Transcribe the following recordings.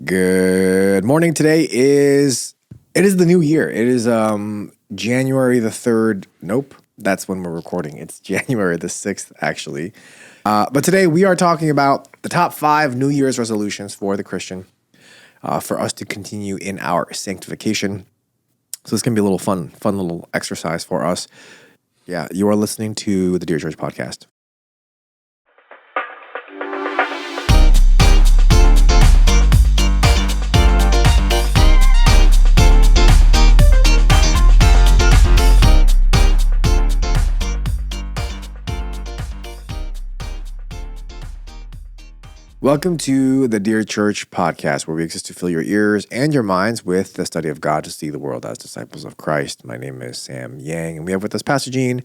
Good morning. It is the new year. It is January the 3rd. Nope, that's when we're recording. It's January the 6th, actually. But today we are talking about the top 5 New Year's resolutions for the Christian for us to continue in our sanctification. So this can be a little fun little exercise for us. Yeah, you are listening to the Dear Church podcast. Welcome to the Dear Church podcast, where we exist to fill your ears and your minds with the study of God to see the world as disciples of Christ. My name is Sam Yang, and we have with us Pastor Gene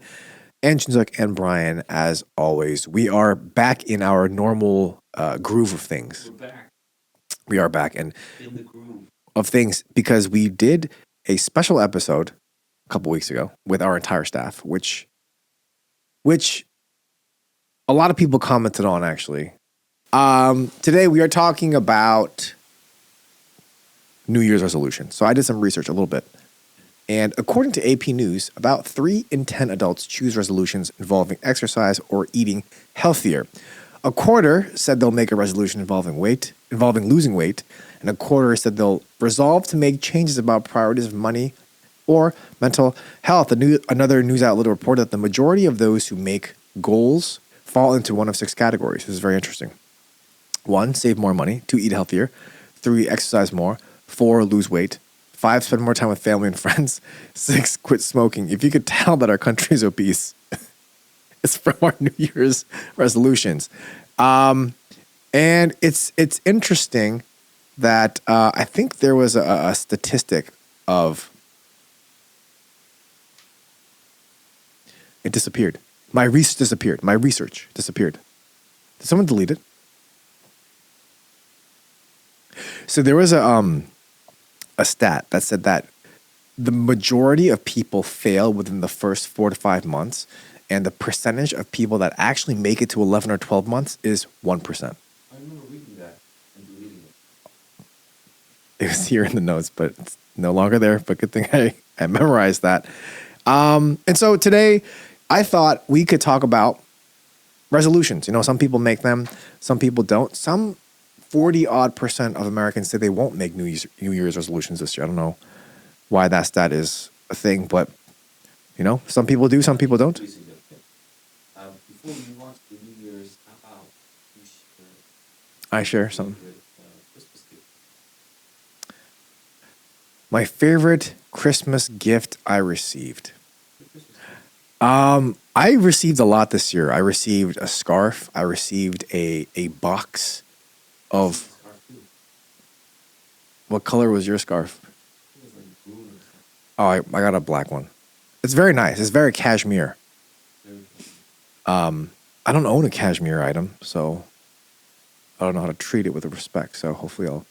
and Chinzuk and Brian. As always, we are back in our normal groove of things. We're back. We are back in the groove of things because we did a special episode a couple weeks ago with our entire staff, which a lot of people commented on, actually. Today we are talking about New Year's resolutions. So I did some research a little bit. And according to AP News, about 3 in 10 adults choose resolutions involving exercise or eating healthier. A quarter said they'll make a resolution involving losing weight. And a quarter said they'll resolve to make changes about priorities of money or mental health. Another news outlet reported that the majority of those who make goals fall into one of 6 categories. This is very interesting. 1, save more money. 2, eat healthier. 3, exercise more. 4, lose weight. 5, spend more time with family and friends. 6, quit smoking. If you could tell that our country is obese, it's from our New Year's resolutions. And it's interesting that I think there was a statistic of it disappeared. My research disappeared. Did someone delete it? So there was a stat that said that the majority of people fail within the first 4 to 5 months, and the percentage of people that actually make it to 11 or 12 months is 1%. I remember reading that and deleting it. It was here in the notes, but it's no longer there. But good thing I memorized that. And so today I thought we could talk about resolutions. You know, some people make them, some people don't. Some 40% of Americans say they won't make New Year's resolutions this year. I don't know why that stat is a thing, but you know, some people do, some people don't. Before we move on to the New Year's, how about you share? I share some. Christmas gift. My favorite Christmas gift I received. I received a lot this year. I received a scarf. I received a box of. Scarf too. What color was your scarf? It was like blue or something. Oh, I got a black one. It's very nice. It's very cashmere. Very cool. I don't own a cashmere item, so I don't know how to treat it with respect. So hopefully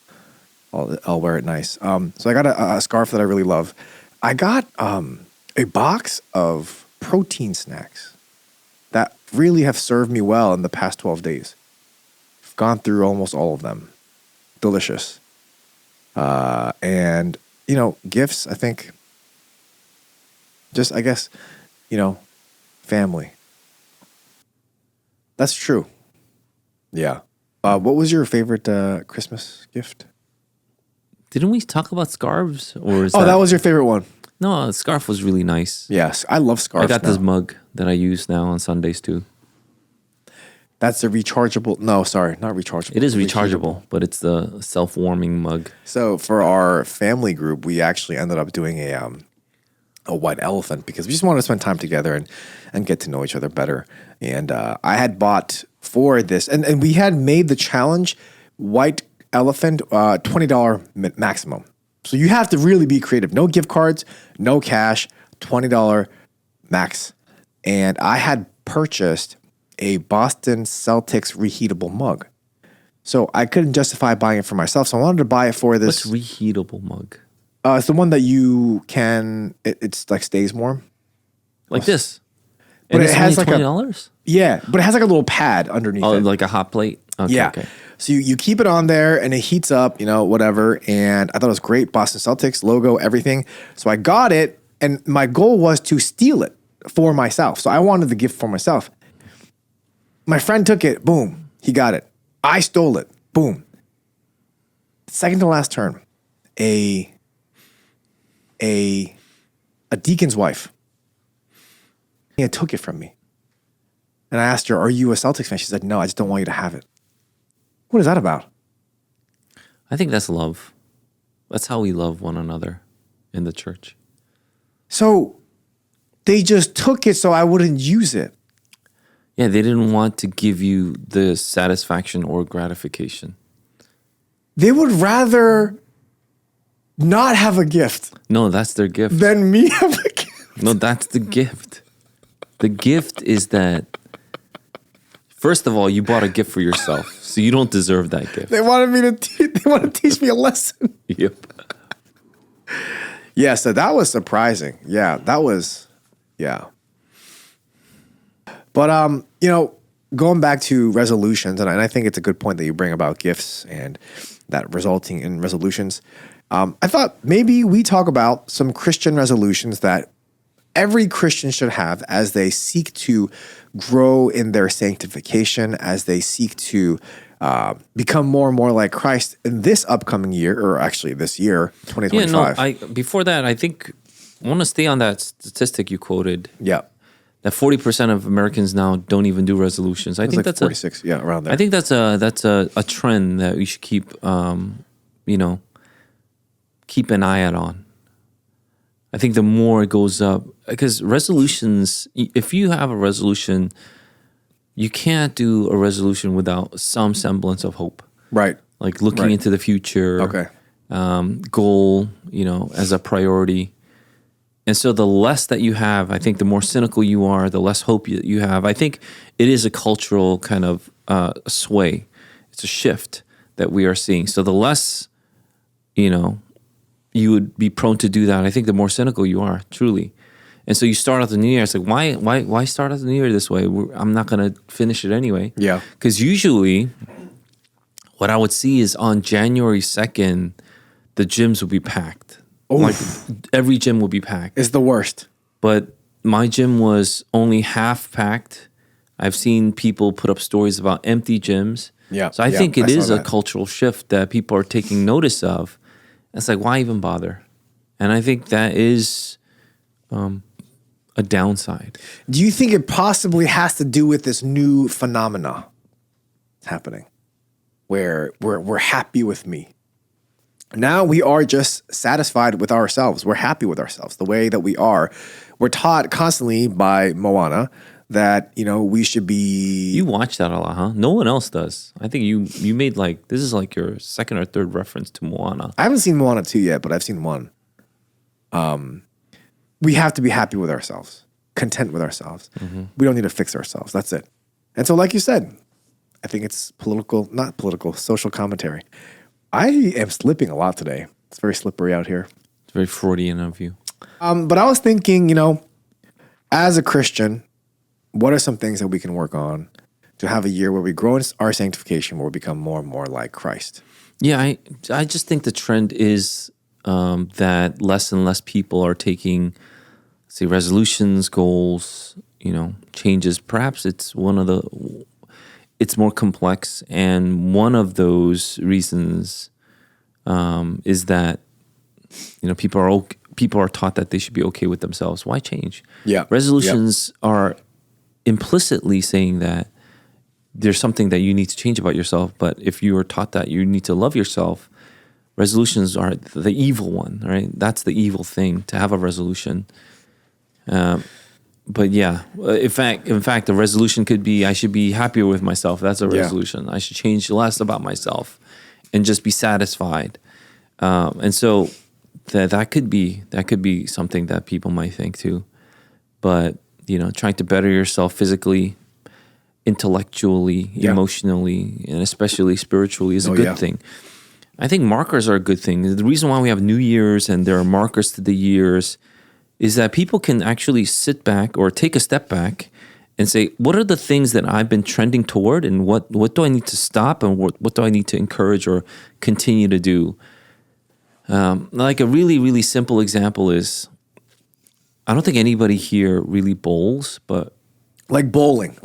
I'll wear it nice. So I got a scarf that I really love. I got a box of protein snacks that really have served me well in the past 12 days. I've gone through almost all of them. Delicious. And, you know, gifts, I think, just, I guess, you know, family. That's true. Yeah. What was your favorite Christmas gift? Didn't we talk about scarves? Or is That was your favorite one. No, the scarf was really nice. Yes, I love scarves. I got now. this mug that I use now on Sundays too. That's a rechargeable. No, sorry, not rechargeable. It is It's rechargeable, but it's the self-warming mug. So for our family group, we actually ended up doing a white elephant because we just wanted to spend time together and get to know each other better. And I had bought for this, and we had made the challenge white elephant $20 maximum. So you have to really be creative. No gift cards, no cash, $20 max. And I had purchased a Boston Celtics reheatable mug. So I couldn't justify buying it for myself. So I wanted to buy it for this. What's reheatable mug? It's the one that you can, it's like stays warm. Like this. But And it it's has only like $20? Yeah, but it has like a little pad underneath Oh, it. like a hot plate? Okay, Yeah. okay. So you keep it on there and it heats up, whatever. And I thought it was great. Boston Celtics logo, everything. So I got it, and my goal was to steal it for myself. So I wanted the gift for myself. My friend took it. Boom. He got it. I stole it. Boom. Second to last turn, a deacon's wife. He took it from me. And I asked her, "Are you a Celtics fan?" She said, "No, I just don't want you to have it." What is that about? I think that's love. That's how we love one another in the church. So they just took it so I wouldn't use it. Yeah, they didn't want to give you the satisfaction or gratification. They would rather not have a gift No, that's their gift. than me have a gift. No, that's the gift. The gift is that, first of all, you bought a gift for yourself, so you don't deserve that gift. They wanted me to they want to teach me a lesson. Yep. Yeah, so that was surprising. Yeah, that was, yeah. But, going back to resolutions, and I think it's a good point that you bring about gifts and that resulting in resolutions. I thought maybe we talk about some Christian resolutions that every Christian should have as they seek to grow in their sanctification, as they seek to become more and more like Christ in this upcoming year, or actually this year, 2025. Yeah, no, before that, I think I want to stay on that statistic you quoted. Yeah. That 40% of Americans now don't even do resolutions. I think Like that's 46, yeah, around there. I think that's a trend that we should keep keep an eye out on. I think the more it goes up, because resolutions, if you have a resolution, you can't do a resolution without some semblance of hope. Right. Like looking Right. into the future. Okay. Goal, as a priority. And so the less that you have, I think the more cynical you are, the less hope you have. I think it is a cultural kind of sway. It's a shift that we are seeing. So the less, you would be prone to do that, I think the more cynical you are, truly. And so you start out the new year, it's like, why start out the new year this way? I'm not going to finish it anyway. Yeah. Because usually what I would see is on January 2nd, the gyms would be packed. Like every gym will be packed. It's the worst. But my gym was only half packed. I've seen people put up stories about empty gyms. Yeah, So I yeah, think I it is saw a that. cultural shift that people are taking notice of. It's like, why even bother? And I think that is a downside. Do you think it possibly has to do with this new phenomena happening where we're happy with me? Now we are just satisfied with ourselves. We're happy with ourselves, the way that we are. We're taught constantly by Moana that, we should be... You watch that a lot, huh? No one else does. I think you made this is like your second or third reference to Moana. I haven't seen Moana 2 yet, but I've seen 1. We have to be happy with ourselves, content with ourselves. Mm-hmm. We don't need to fix ourselves. That's it. And so, like you said, I think it's social commentary. I am slipping a lot today. It's very slippery out here. It's very Freudian of you. But I was thinking, as a Christian, what are some things that we can work on to have a year where we grow in our sanctification, where we become more and more like Christ? Yeah, I just think the trend is that less and less people are taking, say, resolutions, goals, changes. Perhaps it's it's more complex, and one of those reasons is that people are taught that they should be okay with themselves. Why change? Yeah. Resolutions are implicitly saying that there's something that you need to change about yourself. But if you are taught that you need to love yourself, resolutions are the evil one, right? That's the evil thing, to have a resolution. But yeah, in fact, the resolution could be I should be happier with myself. That's a resolution. I should change less about myself and just be satisfied. And so that could be something that people might think too. But trying to better yourself physically, intellectually, emotionally, and especially spiritually is a good thing. I think markers are a good thing. The reason why we have New Year's and there are markers to the years is that people can actually sit back or take a step back and say, what are the things that I've been trending toward, and what do I need to stop, and what do I need to encourage or continue to do? Like a really, really simple example is, I don't think anybody here really bowls, but Like bowling.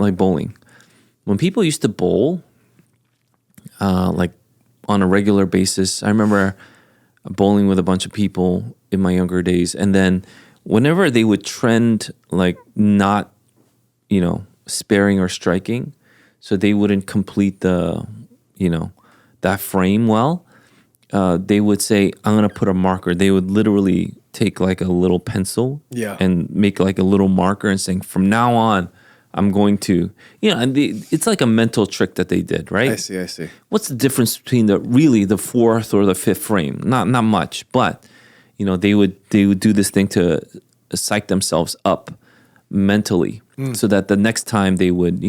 When people used to bowl, like on a regular basis, I remember bowling with a bunch of people in my younger days, and then whenever they would trend like not, sparing or striking, so they wouldn't complete the, that frame well, they would say, I'm going to put a marker. They would literally take like a little pencil and make like a little marker and saying, from now on, I'm going to, and it's like a mental trick that they did, right? I see. What's the difference between the fourth or the fifth frame? Not much, but they would do this thing to psych themselves up mentally, so that the next time they would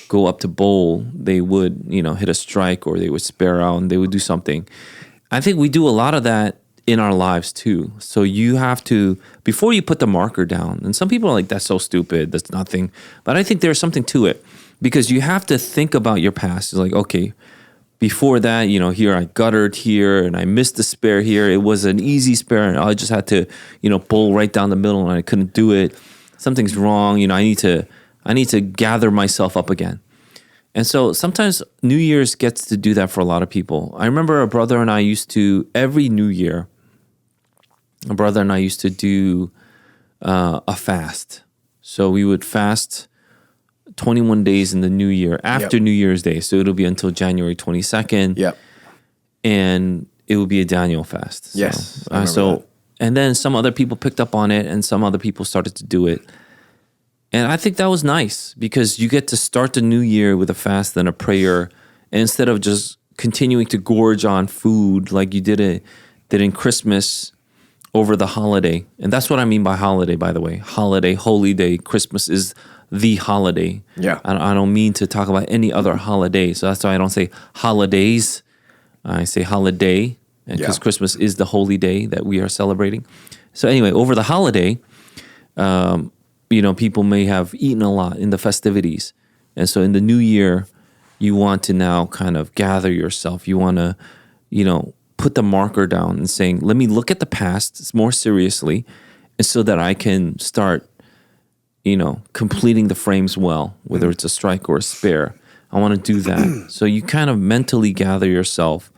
go up to bowl, they would hit a strike, or they would spare out, and they would do something. I think we do a lot of that in our lives too. So you have to, before you put the marker down, and some people are like, that's so stupid, that's nothing. But I think there's something to it, because you have to think about your past. It's like, okay, before that, here I guttered here and I missed the spare here. It was an easy spare and I just had to, bowl right down the middle and I couldn't do it. Something's wrong. I need to gather myself up again. And so sometimes New Year's gets to do that for a lot of people. I remember a brother and I used to, every New Year, do a fast. So we would fast 21 days in the new year after New Year's Day. So it'll be until January 22nd. Yep. And it would be a Daniel fast. So, Yes. I remember that. And then some other people picked up on it, and some other people started to do it. And I think that was nice, because you get to start the new year with a fast and a prayer, and instead of just continuing to gorge on food like you did in Christmas over the holiday. And that's what I mean by holiday, by the way. Holiday, holy day. Christmas is the holiday. Yeah. I don't mean to talk about any other holiday. So that's why I don't say holidays. I say holiday, because Christmas is the holy day that we are celebrating. So anyway, over the holiday, people may have eaten a lot in the festivities. And so in the new year, you want to now kind of gather yourself. You want to, put the marker down and saying, let me look at the past more seriously, and so that I can start, completing the frames well, whether it's a strike or a spare. I want to do that. So you kind of mentally gather yourself,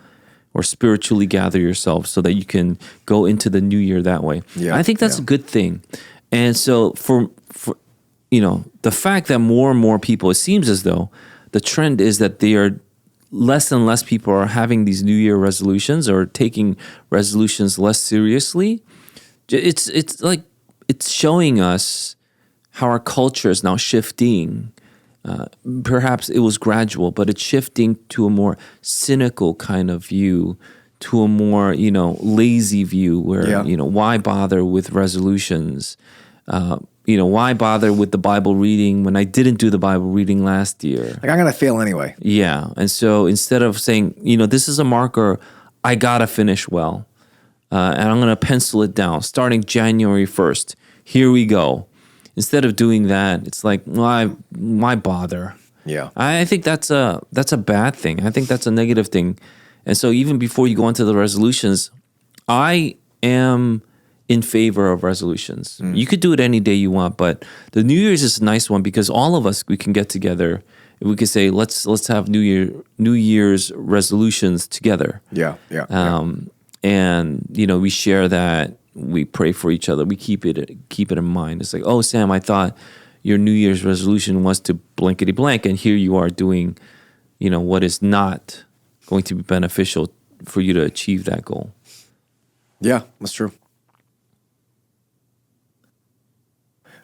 or spiritually gather yourself, so that you can go into the new year that way. Yeah, I think that's a good thing. And so for the fact that more and more people, it seems as though the trend is that they are less and less people are having these New Year resolutions or taking resolutions less seriously. It's like, it's showing us how our culture is now shifting. Perhaps it was gradual, but it's shifting to a more cynical kind of view, to a more, lazy view where, why bother with resolutions? Why bother with the Bible reading when I didn't do the Bible reading last year? Like, I'm going to fail anyway. Yeah. And so instead of saying, this is a marker, I got to finish well, and I'm going to pencil it down starting January 1st. Here we go. Instead of doing that, it's like, why bother? Yeah. I think that's a bad thing. I think that's a negative thing. And so even before you go into the resolutions, I am in favor of resolutions. You could do it any day you want, but the New Year's is a nice one, because all of us, we can get together and we can say, let's have New Year's resolutions together. Yeah. And we share that. We pray for each other. We keep it in mind. It's like, oh, Sam, I thought your New Year's resolution was to blankety blank, and here you are doing, what is not going to be beneficial for you to achieve that goal. Yeah, that's true.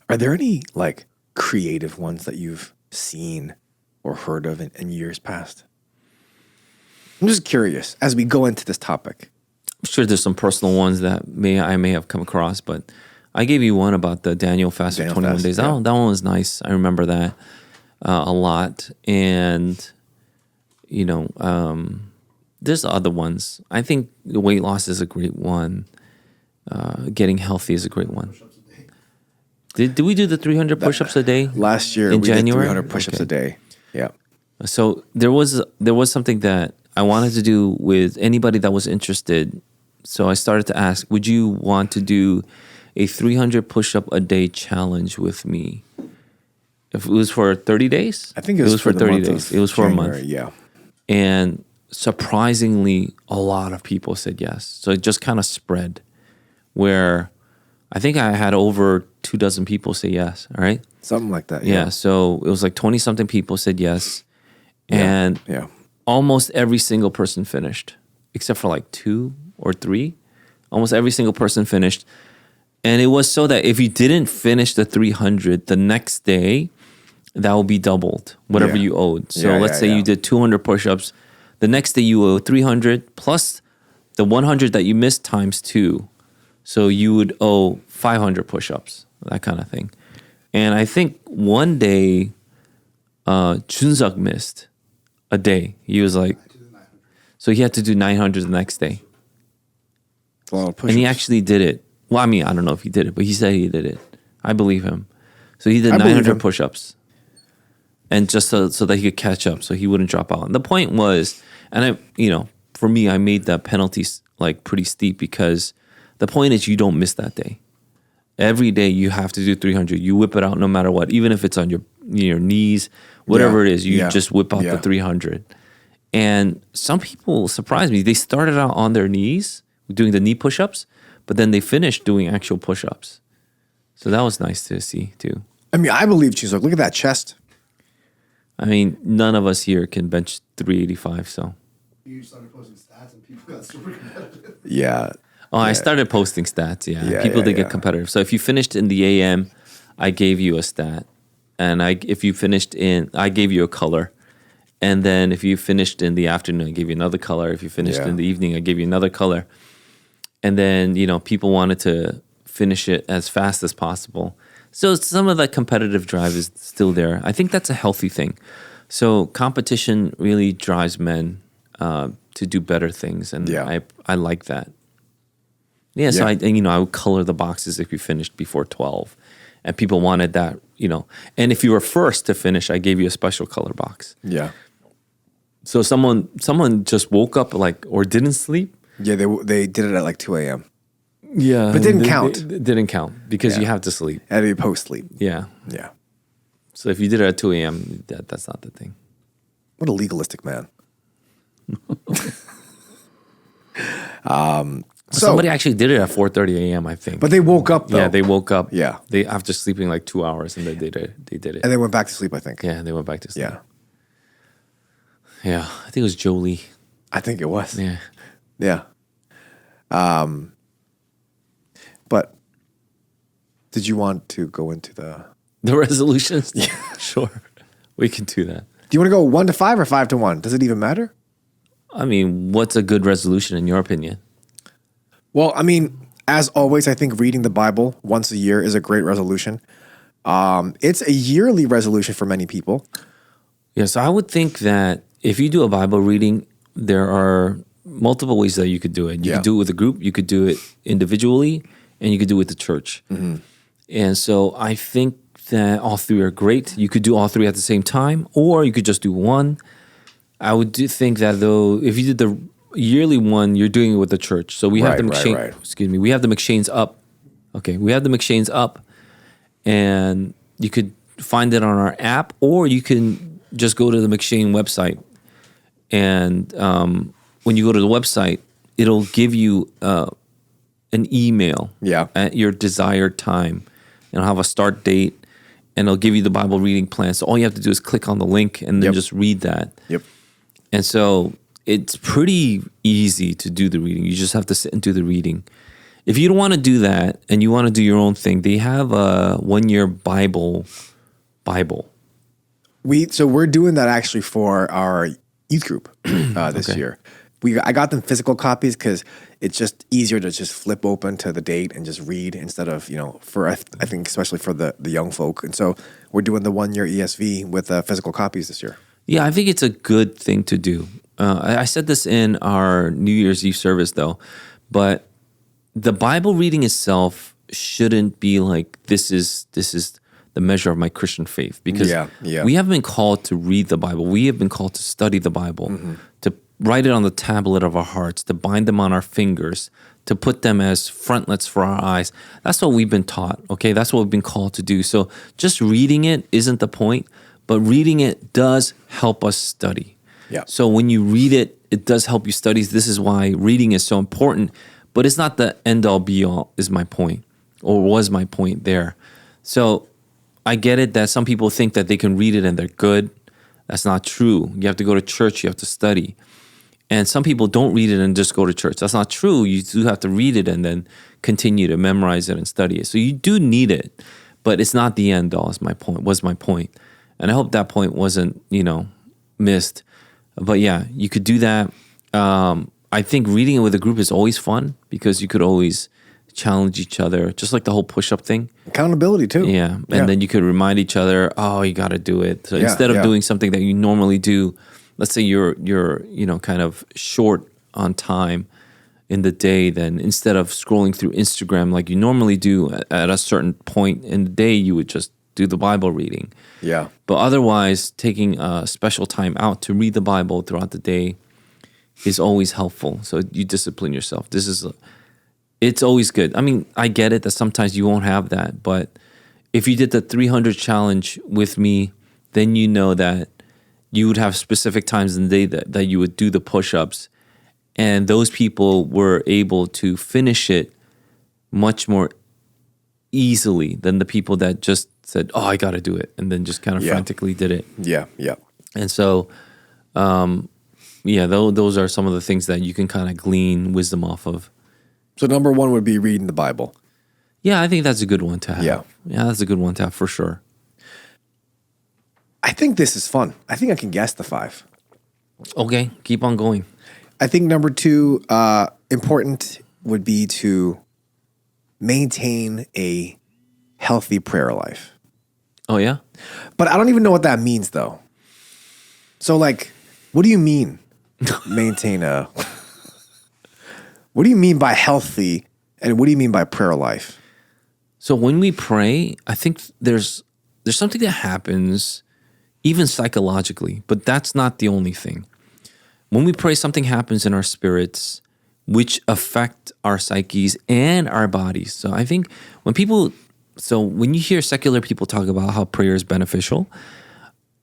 Are there any like creative ones that you've seen or heard of in years past? I'm just curious as we go into this topic. I'm sure there's some personal ones that I may have come across, but I gave you one about the Daniel fast of 21 days. Yeah. Oh, that one was nice. I remember that a lot. And, there's other ones. I think the weight loss is a great one. Getting healthy is a great one. Did we do the 300 push-ups a day? Last year, in we January? did 300 push-ups Okay. a day. Yeah. So there was something that I wanted to do with anybody that was interested. So I started to ask, would you want to do a 300 push-up a day challenge with me? If it was for 30 days? I think it was for the 30 month days. of It was for January, a month. Yeah. And surprisingly, a lot of people said yes. So it just kind of spread where I think I had over 24 people say yes. All right. Something like that. Yeah. So it was like 20 something people said yes. And Yeah. almost every single person finished, except for like 2 or 3. Almost every single person finished. And it was so that if you didn't finish the 300 the next day, that will be doubled, whatever Yeah. you owed. So Yeah, let's yeah, say yeah. you did 200 push-ups. The next day you owe 300 plus the 100 that you missed times 2. So you would owe 500 push-ups, that kind of thing. And I think one day, Junseok missed a day. He was like, so he had to do 900 the next day. It's a lot of push-ups. And he actually did it. Well, I mean, I don't know if he did it, but he said he did it. I believe him. So he did I believe 900 him. push-ups. And just so that he could catch up, so he wouldn't drop out. And the point was, and for me, I made that penalty like pretty steep because the point is you don't miss that day. Every day you have to do 300. You whip it out no matter what, even if it's on your knees, whatever Yeah. it is, you Yeah. just whip out Yeah. the 300. And some people surprised me. They started out on their knees doing the knee push-ups, but then they finished doing actual push-ups. So that was nice to see too. I mean, I believe Chuseok. Look at that chest. I mean, none of us here can bench 385, so. You started posting stats and people got super competitive. Yeah. Oh, I started posting stats, yeah. Yeah, People yeah, did yeah. get competitive. So if you finished in the AM, I gave you a stat. And if you finished I gave you a color. And then if you finished in the afternoon, I gave you another color. If you finished Yeah. in the evening, I gave you another color. And then, people wanted to finish it as fast as possible. So some of that competitive drive is still there. I think that's a healthy thing. So competition really drives men to do better things. And Yeah. I like that. Yeah, so Yeah. I would color the boxes if you finished before 12. And people wanted that, And if you were first to finish, I gave you a special color box. Yeah. So someone just woke up or didn't sleep. Yeah. They did it at like 2 a.m. Yeah. But didn't count. It didn't count because Yeah. you have to sleep. Had to be post-sleep. Yeah. Yeah. So if you did it at 2 a.m., that's not the thing. What a legalistic man. Somebody actually did it at 4:30 a.m., I think. But they woke up though. yeah, they woke up. Yeah. They after sleeping like 2 hours and they did it. They did it. and they went back to sleep, I think. Yeah, they went back to sleep. Yeah. Yeah. I think it was Jolie. I think it was. Yeah. Yeah. But did you want to go into the The resolutions? Yeah. Sure. We can do that. Do you want to go 1 to 5 or 5 to 1? Does it even matter? I mean, what's a good resolution in your opinion? Well, I mean, as always, I think reading the Bible once a year is a great resolution. It's a yearly resolution for many people. Yes, I would think that if you do a Bible reading, there are multiple ways that you could do it. You Yeah. could do it with a group, you could do it individually, and you could do it with the church. And so I think that all three are great. You could do all three at the same time, or you could just do one. I would think that though, if you did the yearly one, you're doing it with the church. So we have Right, the right, McShane. right. Excuse me. We have the McShanes up. Okay, we have the McShanes up, and you could find it on our app, or you can just go to the McShane website. And when you go to the website, it'll give you an email Yeah. at your desired time. It'll have a start date, and it'll give you the Bible reading plan. So all you have to do is click on the link and then Yep. just read that. Yep. And so it's pretty easy to do the reading. You just have to sit and do the reading. If you don't want to do that and you want to do your own thing, they have a 1-year Bible. We're doing that actually for our youth group this Okay. year. I got them physical copies because it's just easier to just flip open to the date and just read instead of for I think especially for the young folk. And so we're doing the 1-year ESV with physical copies this year. Yeah, I think it's a good thing to do. I said this in our New Year's Eve service, though, but the Bible reading itself shouldn't be like this is the measure of my Christian faith, because Yeah. we haven't been called to read the Bible. We have been called to study the Bible, to write it on the tablet of our hearts, to bind them on our fingers, to put them as frontlets for our eyes. That's what we've been taught, okay? That's what we've been called to do. So just reading it isn't the point, but reading it does help us study. Yeah. So when you read it, it does help you study. This is why reading is so important, but it's not the end all be all, is my point, or was my point there. So I get it that some people think that they can read it and they're good. That's not true. You have to go to church, you have to study. And some people don't read it and just go to church. That's not true. You do have to read it and then continue to memorize it and study it. So you do need it, but it's not the end all, was my point. And I hope that point wasn't, missed. But yeah, you could do that. I think reading it with a group is always fun because you could always challenge each other, just like the whole push-up thing. Accountability too. Yeah. And then you could remind each other, oh, you got to do it. So instead of yeah. doing something that you normally do, let's say you're kind of short on time in the day, then instead of scrolling through Instagram like you normally do at a certain point in the day, you would just do the Bible reading. Yeah. But otherwise, taking a special time out to read the Bible throughout the day is always helpful. So you discipline yourself. It's always good. I mean, I get it that sometimes you won't have that, but if you did the 300 challenge with me, then you know that you would have specific times in the day that you would do the push-ups, and those people were able to finish it much more easily than the people that just said, oh, I got to do it, and then just kind of frantically did it. Yeah. And so, those are some of the things that you can kind of glean wisdom off of. So number one would be reading the Bible. Yeah, I think that's a good one to have. Yeah. Yeah, that's a good one to have for sure. I think this is fun. I think I can guess the 5. Okay, keep on going. I think number 2, important would be to maintain a healthy prayer life. Oh, yeah? But I don't even know what that means though. So like, what do you mean maintain a... What do you mean by healthy, and what do you mean by prayer life? So when we pray, I think there's something that happens even psychologically, but that's not the only thing. When we pray, something happens in our spirits which affect our psyches and our bodies. So I think when you hear secular people talk about how prayer is beneficial,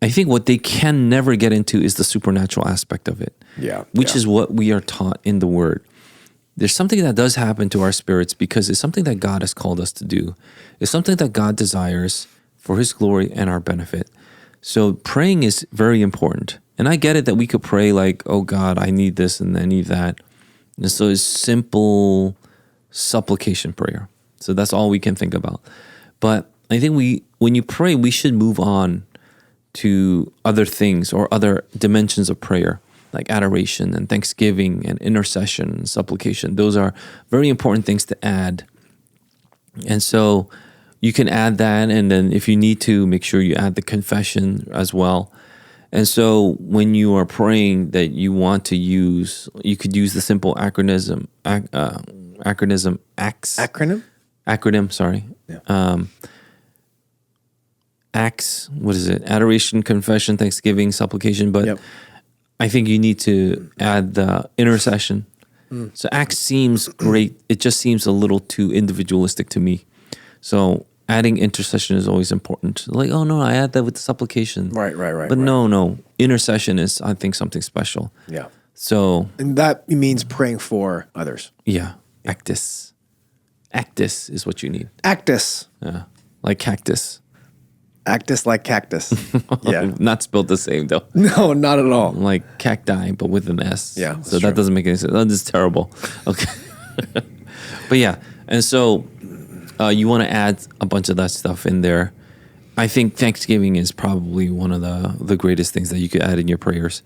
I think what they can never get into is the supernatural aspect of it, which is what we are taught in the Word. There's something that does happen to our spirits because it's something that God has called us to do. It's something that God desires for His glory and our benefit. So praying is very important. And I get it that we could pray like, oh God, I need this and I need that. And so it's simple supplication prayer. So that's all we can think about. But I think when you pray, we should move on to other things or other dimensions of prayer, like adoration and thanksgiving and intercession and supplication. Those are very important things to add. And so you can add that, and then if you need to, make sure you add the confession as well. And so when you are praying that you want to use, you could use the simple acronym ACTS. Acronym, sorry. Yeah. ACTS, what is it? Adoration, confession, thanksgiving, supplication. But I think you need to add the intercession. So ACTS seems great. It just seems a little too individualistic to me. So adding intercession is always important. Like, oh no, I add that with the supplication. Right. But no, intercession is, I think, something special. Yeah. So. And that means praying for others. Yeah. ACTS. ACTS is what you need. ACTS. Yeah. Like cactus. ACTS like cactus. Yeah. Not spelled the same though. No, not at all. Like cacti, but with an S. Yeah. So that doesn't make any sense. That is terrible. Okay. But yeah. And so you want to add a bunch of that stuff in there. I think Thanksgiving is probably one of the greatest things that you could add in your prayers.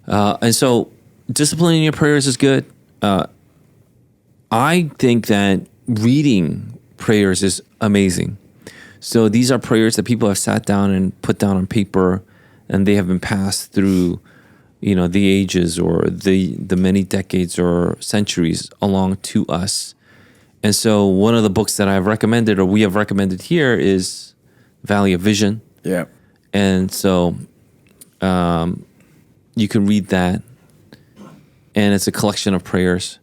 And so disciplining your prayers is good. I think that reading prayers is amazing. So these are prayers that people have sat down and put down on paper, and they have been passed through, the ages or the many decades or centuries along to us. And so one of the books that I've recommended or we have recommended here is Valley of Vision. Yeah. And so you can read that. And it's a collection of prayers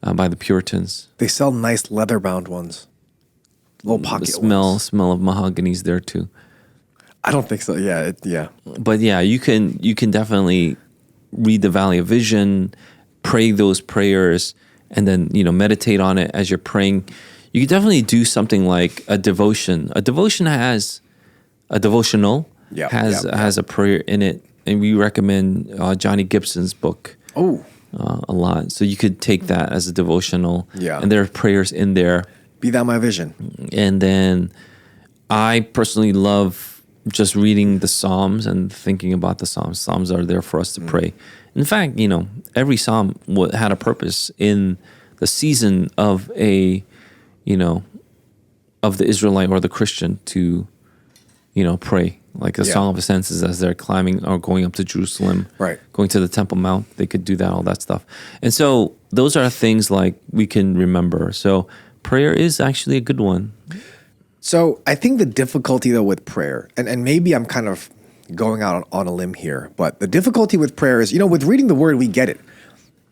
by the Puritans. They sell nice leather-bound ones. Little pocket The smell of mahogany's there too. I don't think so. Yeah. Yeah. But yeah, you can definitely read the Valley of Vision, pray those prayers, and then meditate on it as you're praying. You can definitely do something like a devotion. A devotional has a prayer in it, and we recommend Johnny Gibson's book a lot. So you could take that as a devotional, and there are prayers in there. Be Thou My Vision. And then I personally love just reading the Psalms and thinking about the Psalms. Psalms are there for us to pray. In fact, every Psalm had a purpose in the season of of the Israelite or the Christian to, pray. Like the Song of Ascensions as they're climbing or going up to Jerusalem, right? Going to the Temple Mount, they could do that, all that stuff. And so those are things like we can remember. So prayer is actually a good one. So I think the difficulty though with prayer, and maybe I'm kind of going out on a limb here, but the difficulty with prayer is, with reading the word, we get it.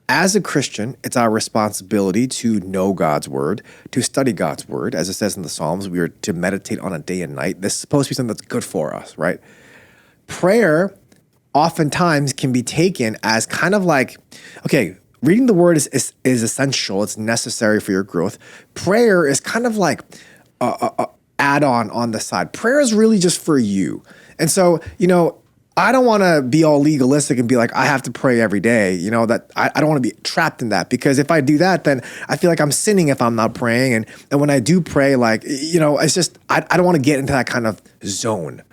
As a Christian, it's our responsibility to know God's word, to study God's word. As it says in the Psalms, we are to meditate on it day and night. This is supposed to be something that's good for us, right? Prayer oftentimes can be taken as kind of like, okay, reading the word is essential. It's necessary for your growth. Prayer is kind of like a add-on on the side. Prayer is really just for you. And so, I don't want to be all legalistic and be like, I have to pray every day, that I don't want to be trapped in that, because if I do that, then I feel like I'm sinning if I'm not praying. And when I do pray, it's just, I don't want to get into that kind of zone.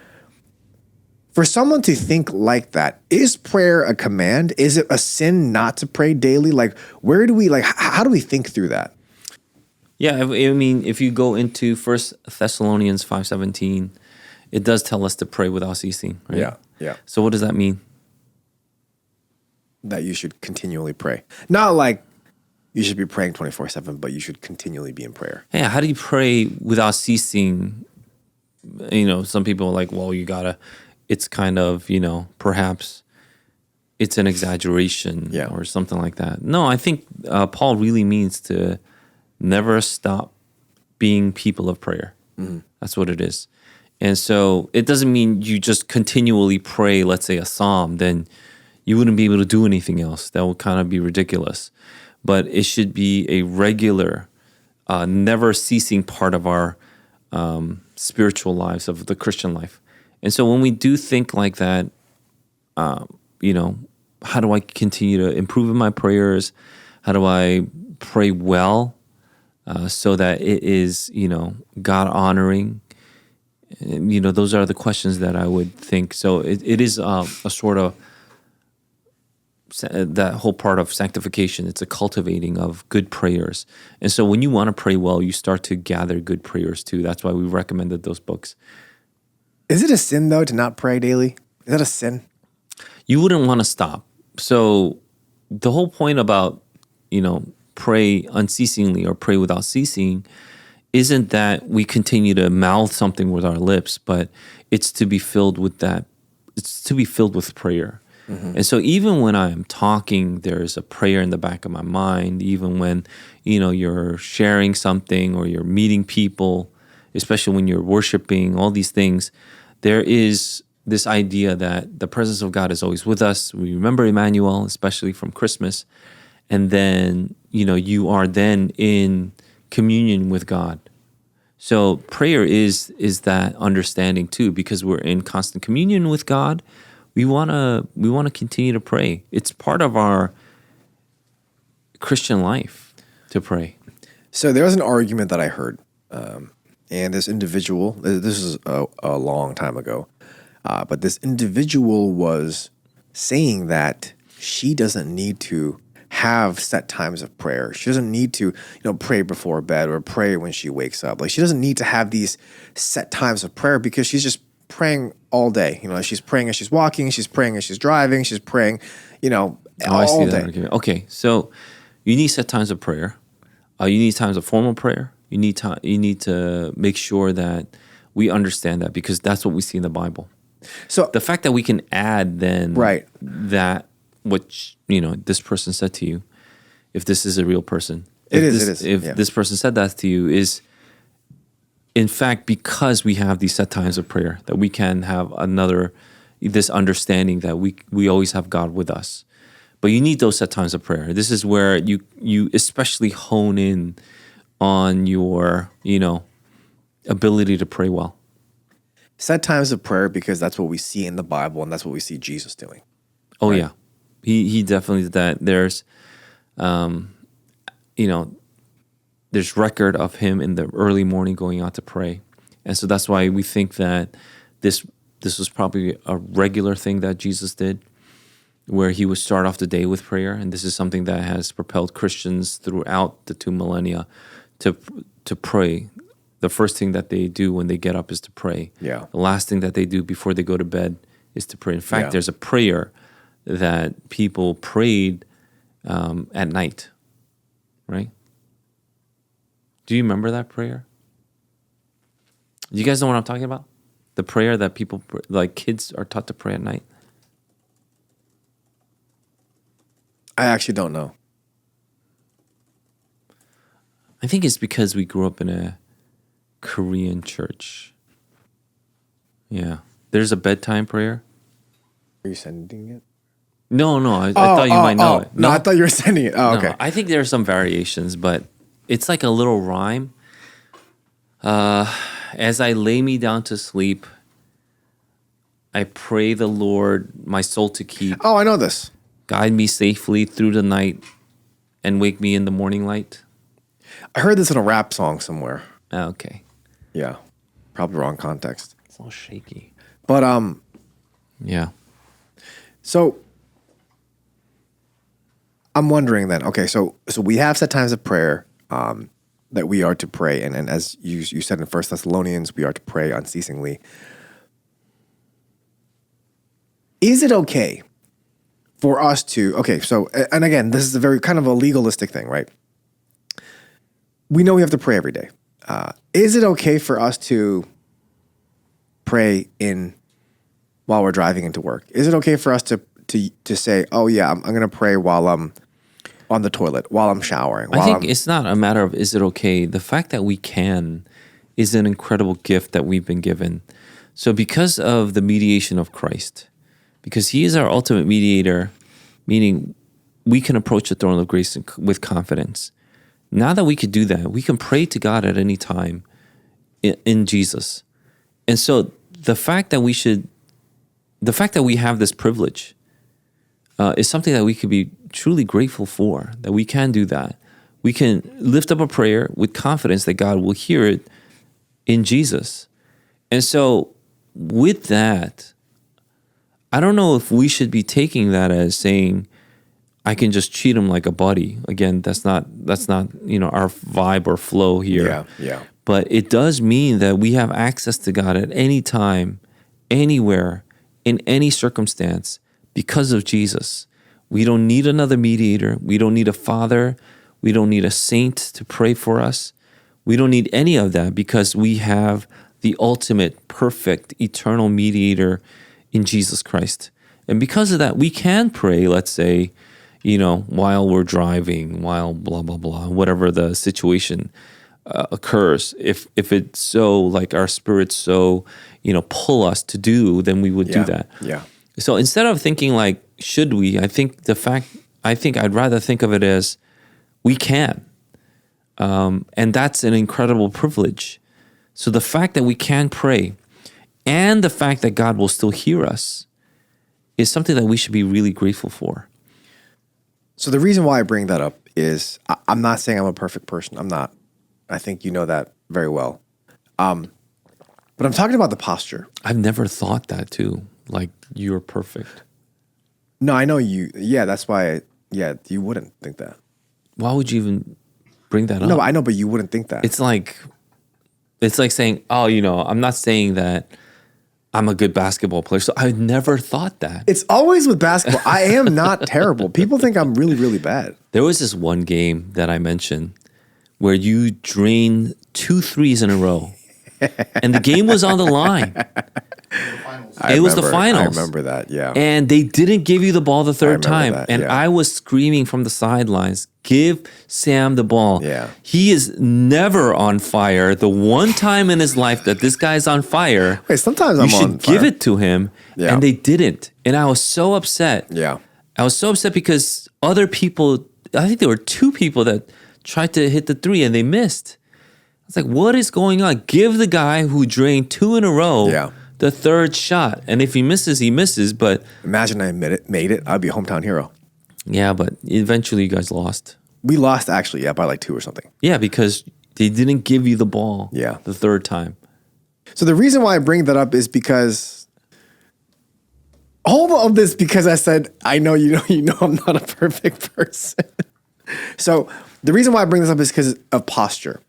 For someone to think like that, is prayer a command? Is it a sin not to pray daily? How do we think through that? Yeah, I mean, if you go into 1 Thessalonians 5:17, it does tell us to pray without ceasing, right? Yeah. Yeah. So what does that mean? That you should continually pray. Not like you should be praying 24/7, but you should continually be in prayer. Yeah, how do you pray without ceasing? Some people are like, well, it's kind of, perhaps it's an exaggeration or something like that. No, I think Paul really means to never stop being people of prayer. Mm-hmm. That's what it is. And so it doesn't mean you just continually pray, let's say a psalm, then you wouldn't be able to do anything else. That would kind of be ridiculous. But it should be a regular, never ceasing part of our spiritual lives, of the Christian life. And so when we do think like that, how do I continue to improve in my prayers? How do I pray well so that it is, God honoring? Those are the questions that I would think. So it is a sort of that whole part of sanctification. It's a cultivating of good prayers. And so when you want to pray well, you start to gather good prayers too. That's why we recommended those books. Is it a sin though to not pray daily? Is that a sin? You wouldn't want to stop. So the whole point about, pray unceasingly or pray without ceasing isn't that we continue to mouth something with our lips, but it's to be filled with that. It's to be filled with prayer. Mm-hmm. And so even when I'm talking, there's a prayer in the back of my mind. Even when, you're sharing something or you're meeting people, especially when you're worshiping, all these things, there is this idea that the presence of God is always with us. We remember Emmanuel, especially from Christmas. And then, you are then in communion with God. So prayer is that understanding too, because we're in constant communion with God. We want to continue to pray. It's part of our Christian life to pray. So there was an argument that I heard, and this individual, this is a long time ago, but this individual was saying that she doesn't need to have set times of prayer. She doesn't need to, pray before bed or pray when she wakes up. Like, she doesn't need to have these set times of prayer because she's just praying all day. She's praying as she's walking, she's praying as she's driving, she's praying, all I see day. that. Okay, so you need set times of prayer. You need times of formal prayer. You need time. You need to make sure that we understand that, because that's what we see in the Bible. So The fact that we can add then Right. that which this person said to you, if this is a real person, It if is, this, it is, if yeah. this person said that to you, is in fact because we have these set times of prayer that we can have this understanding that we always have God with us. But you need those set times of prayer. This is where you especially hone in on your ability to pray well. set times of prayer, because that's what we see in the Bible and that's what we see Jesus doing. Oh yeah, he definitely did that. There's, there's record of him in the early morning going out to pray, and so that's why we think that this was probably a regular thing that Jesus did, where he would start off the day with prayer, and this is something that has propelled Christians throughout the 2 millennia to pray. The first thing that they do when they get up is to pray. Yeah. The last thing that they do before they go to bed is to pray. In fact, Yeah. there's a prayer that people prayed at night, right? Do you remember that prayer? Do you guys know what I'm talking about? The prayer that people, like kids, are taught to pray at night. I actually don't know. I think it's because we grew up in a Korean church. Yeah. There's a bedtime prayer. Are you sending it? No, I thought you might know it. No, I thought you were sending it. Oh, No, okay. I think there are some variations, but it's like a little rhyme. As I lay me down to sleep, I pray the Lord my soul to keep. Oh, I know this. Guide me safely through the night and wake me in the morning light. I heard this in a rap song somewhere. Okay. Yeah. Probably wrong context. It's all shaky. But Yeah. so I'm wondering then, okay, so we have set times of prayer that we are to pray, and as you said in 1 Thessalonians, we are to pray unceasingly. Is it okay for us to, and again, this is a very kind of a legalistic thing, right? We know we have to pray every day. Is it okay for us to pray while we're driving into work? Is it okay for us to say, oh yeah, I'm going to pray while I'm on the toilet, while I'm showering? I think it's not a matter of is it okay. The fact that we can is an incredible gift that we've been given. So because of the mediation of Christ, because he is our ultimate mediator, meaning we can approach the throne of grace with confidence. Now that we could do that, we can pray to God at any time in Jesus. And so the fact that we have this privilege is something that we could be truly grateful for, that we can do that. We can lift up a prayer with confidence that God will hear it in Jesus. And so with that, I don't know if we should be taking that as saying, I can just treat him like a buddy. Again, that's not our vibe or flow here. Yeah. But it does mean that we have access to God at any time, anywhere, in any circumstance because of Jesus. We don't need another mediator. We don't need a father. We don't need a saint to pray for us. We don't need any of that because we have the ultimate, perfect, eternal mediator in Jesus Christ. And because of that, we can pray, let's say, while we're driving, while blah, blah, blah, whatever the situation occurs. If it's so, like our spirits so, pull us to do, then we would do that. Yeah. So instead of thinking like, should we, I think I'd rather think of it as we can. And that's an incredible privilege. So the fact that we can pray and the fact that God will still hear us is something that we should be really grateful for. So the reason why I bring that up is I'm not saying I'm a perfect person. I'm not. I think you know that very well. But I'm talking about the posture. I've never thought that too. Like you're perfect. No, I know you. Yeah, that's why. You wouldn't think that. Why would you even bring that up? No, I know, but you wouldn't think that. It's like saying, oh, I'm not saying that I'm a good basketball player. So I never thought that. It's always with basketball. I am not terrible. People think I'm really, really bad. There was this one game that I mentioned where you drained 2 threes in a row, and the game was on the line. Finals. It was the finals. I remember that. Yeah. And they didn't give you the ball the third remember time. that, And yeah. I was screaming from the sidelines, give Sam the ball. Yeah. He is never on fire. The one time in his life that this guy's on fire, Wait, sometimes you I'm should on fire. give it to him. Yeah. And they didn't. And I was so upset. Yeah. I was so upset because other people, I think there were 2 people that tried to hit the 3 and they missed. I was like, what is going on? Give the guy who drained 2 in a row Yeah. the third shot. And if he misses, he misses. But Imagine I made it. I'd be a hometown hero. yeah, but eventually you guys lost. We lost actually, yeah, by like 2 or something. Yeah, because they didn't give you the ball Yeah. the third time. So the reason why I bring that up is because all of this because I said I know you know I'm not a perfect person. So the reason why I bring this up is because of posture.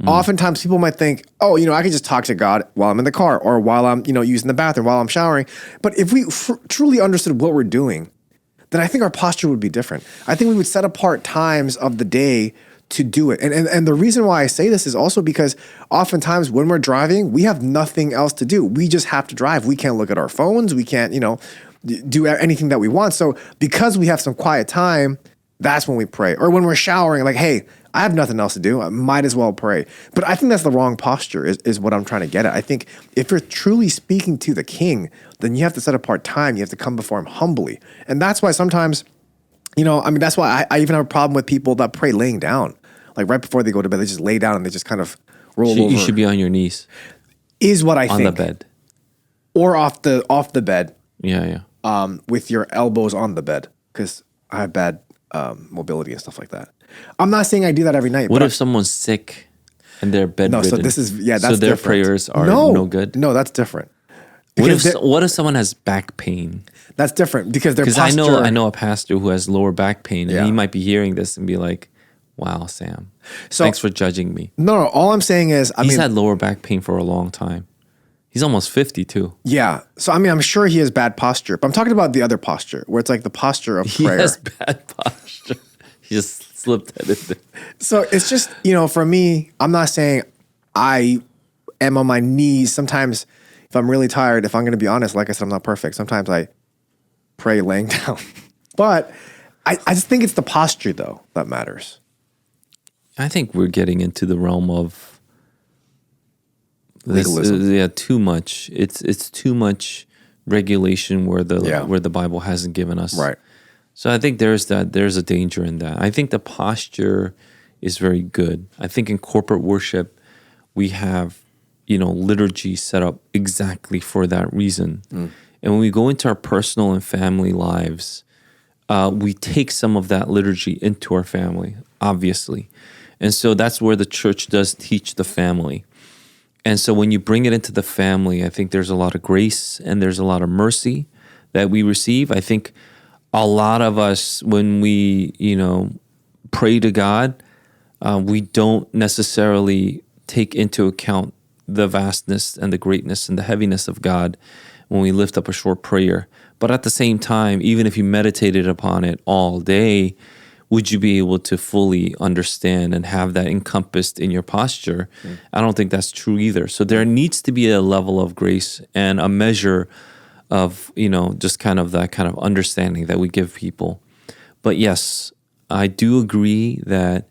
Oftentimes people might think, oh, I can just talk to God while I'm in the car or while I'm, using the bathroom, while I'm showering. But if we truly understood what we're doing, then I think our posture would be different. I think we would set apart times of the day to do it. And the reason why I say this is also because oftentimes when we're driving, we have nothing else to do. We just have to drive. We can't look at our phones. We can't, do anything that we want. So because we have some quiet time, that's when we pray. Or when we're showering, like, hey, I have nothing else to do. I might as well pray. But I think that's the wrong posture is what I'm trying to get at. I think if you're truly speaking to the king, then you have to set apart time. You have to come before him humbly. And that's why sometimes, that's why I even have a problem with people that pray laying down. Like right before they go to bed, they just lay down and they just kind of roll over. You should be on your knees Is what I on think. the bed. Or off the bed Yeah. with your elbows on the bed because I have bad mobility and stuff like that. I'm not saying I do that every night. What but if someone's sick and they're bedridden? No, so this is that's so their different. prayers are no good. No, that's different. What Because if someone has back pain? that's different because their Because posture. I know a pastor who has lower back pain, and Yeah. he might be hearing this and be like, "Wow, Sam, So- thanks for judging me." No. All I'm saying is, He's had lower back pain for a long time. He's almost 50 too. yeah. So I'm sure he has bad posture, but I'm talking about the other posture where it's like the posture of He prayer. has bad posture. He just slipped that in there. So it's just, for me, I'm not saying I am on my knees. Sometimes if I'm really tired, if I'm going to be honest, like I said, I'm not perfect. Sometimes I pray laying down. But I just think it's the posture, though, that matters. I think we're getting into the realm of Legalism. yeah, too much. It's too much regulation where Yeah. the Bible hasn't given us. Right. So I think there's a danger in that. I think the posture is very good. I think in corporate worship we have, liturgy set up exactly for that reason. And when we go into our personal and family lives, we take some of that liturgy into our family, obviously. And so that's where the church does teach the family. And so when you bring it into the family, I think there's a lot of grace and there's a lot of mercy that we receive. I think a lot of us, when we, pray to God, we don't necessarily take into account the vastness and the greatness and the heaviness of God when we lift up a short prayer. But at the same time, even if you meditated upon it all day, would you be able to fully understand and have that encompassed in your posture? I don't think that's true either. So there needs to be a level of grace and a measure of, just kind of that kind of understanding that we give people. But yes, I do agree that